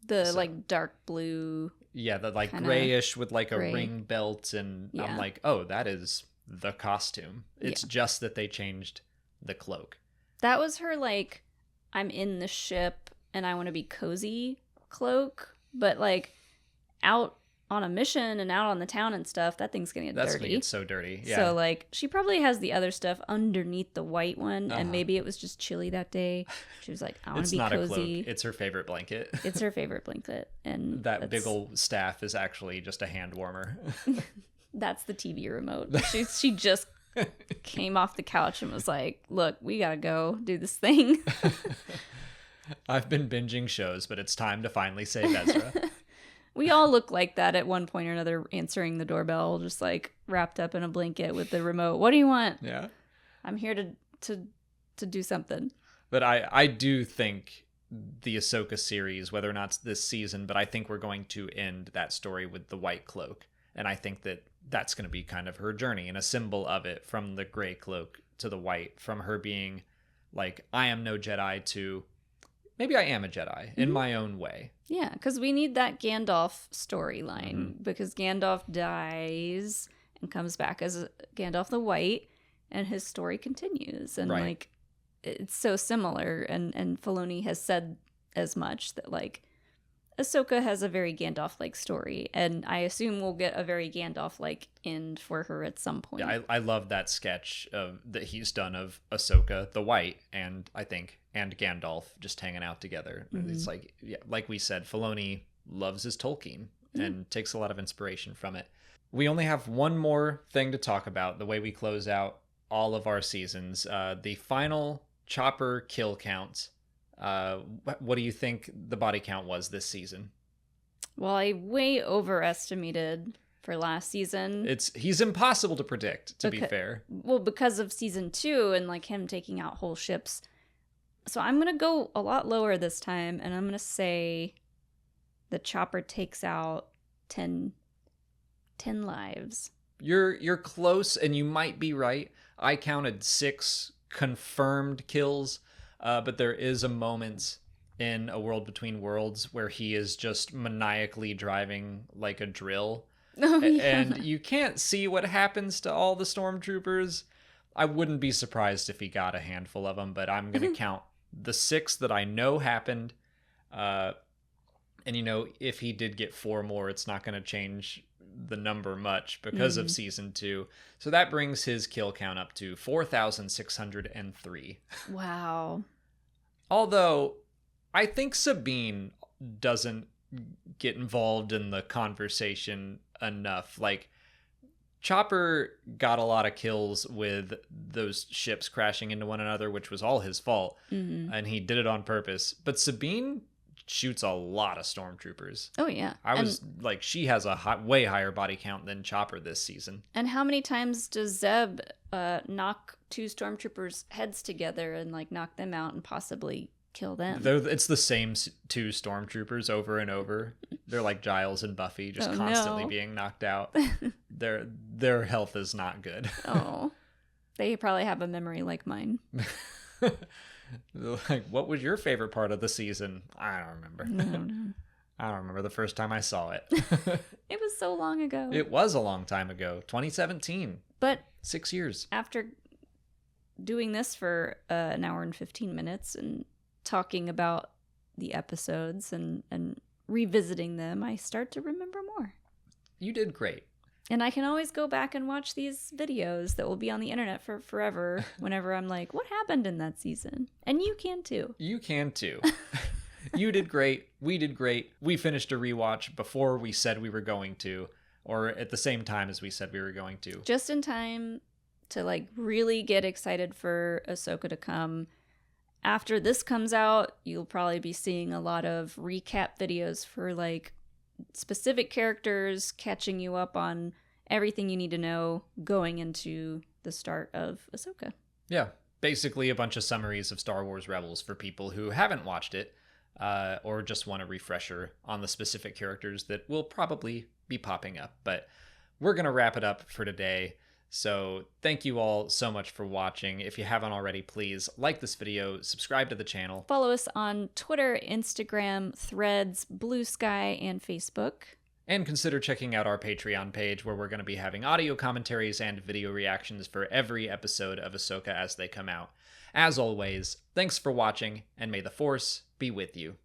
The like dark blue. Yeah, the like Kinda grayish with like gray. a ring belt, and Yeah. I'm like, oh, that is the costume. It's Yeah. just that they changed the cloak. That was her like, I'm in the ship and I want to be cozy cloak, but like out on a mission and out on the town and stuff, that thing's gonna get That's dirty. gonna get so dirty. Yeah. So like she probably has the other stuff underneath the white one, and maybe it was just chilly that day. She was like, I want it's to be not cozy. a cloak. It's her favorite blanket. It's her favorite blanket, and That big old staff is actually just a hand warmer. That's the TV remote. She just came off the couch and was like, look, we gotta go do this thing. I've been binging shows, but it's time to finally save Ezra. We all look like that at one point or another, answering the doorbell, just like wrapped up in a blanket with the remote. What do you want? Yeah. I'm here to do something. But I do think the Ahsoka series, whether or not it's this season, but I think we're going to end that story with the white cloak. And I think that that's going to be kind of her journey and a symbol of it, from the gray cloak to the white, from her being like, I am no Jedi, to maybe I am a Jedi in my own way. Yeah, because we need that Gandalf storyline, because Gandalf dies and comes back as Gandalf the White, and his story continues. And like, it's so similar, and Filoni has said as much, that like Ahsoka has a very Gandalf-like story, and I assume we'll get a very Gandalf-like end for her at some point. Yeah, I love that sketch that he's done of Ahsoka the White and Gandalf just hanging out together. It's like, yeah, like we said, Filoni loves his Tolkien and takes a lot of inspiration from it. We only have one more thing to talk about, the way we close out all of our seasons. The final Chopper kill count. What do you think the body count was this season? Well, I way overestimated for last season. He's impossible to predict, to be fair. Well, because of season 2 and like him taking out whole ships. So I'm going to go a lot lower this time, and I'm going to say the Chopper takes out 10 lives. You're close, and you might be right. I counted 6 confirmed kills, but there is a moment in A World Between Worlds where he is just maniacally driving like a drill. Oh, yeah. And you can't see what happens to all the stormtroopers. I wouldn't be surprised if he got a handful of them, but I'm going to count the 6 that I know happened. And, you know, if he did get 4 more, it's not going to change the number much because of season 2. So that brings his kill count up to 4,603. Wow. Although I think Sabine doesn't get involved in the conversation enough. Like, Chopper got a lot of kills with those ships crashing into one another, which was all his fault, and he did it on purpose. But Sabine shoots a lot of stormtroopers. Oh, yeah. Like, she has a way higher body count than Chopper this season. And how many times does Zeb knock 2 stormtroopers' heads together and like knock them out and possibly kill them? It's the same 2 stormtroopers over and over. They're like Giles and Buffy, just constantly being knocked out. Their health is not good. Oh, they probably have a memory like mine. Like, what was your favorite part of the season? I don't remember. I don't remember the first time I saw it. It was so long ago. It was a long time ago. 2017. But 6 years. After doing this for an hour and 15 minutes and talking about the episodes and revisiting them, I start to remember more. You did great. And I can always go back and watch these videos that will be on the internet for forever whenever I'm like, what happened in that season? And you can too. You can too. You did great. We did great. We finished a rewatch before we said we were going to, or at the same time as we said we were going to. Just in time to like really get excited for Ahsoka to come. After this comes out, you'll probably be seeing a lot of recap videos for like specific characters, catching you up on everything you need to know going into the start of Ahsoka. Yeah, basically a bunch of summaries of Star Wars Rebels for people who haven't watched it or just want a refresher on the specific characters that will probably be popping up. But we're going to wrap it up for today. So thank you all so much for watching. If you haven't already, please like this video, subscribe to the channel. Follow us on Twitter, Instagram, Threads, Blue Sky, and Facebook. And consider checking out our Patreon page, where we're going to be having audio commentaries and video reactions for every episode of Ahsoka as they come out. As always, thanks for watching, and may the Force be with you.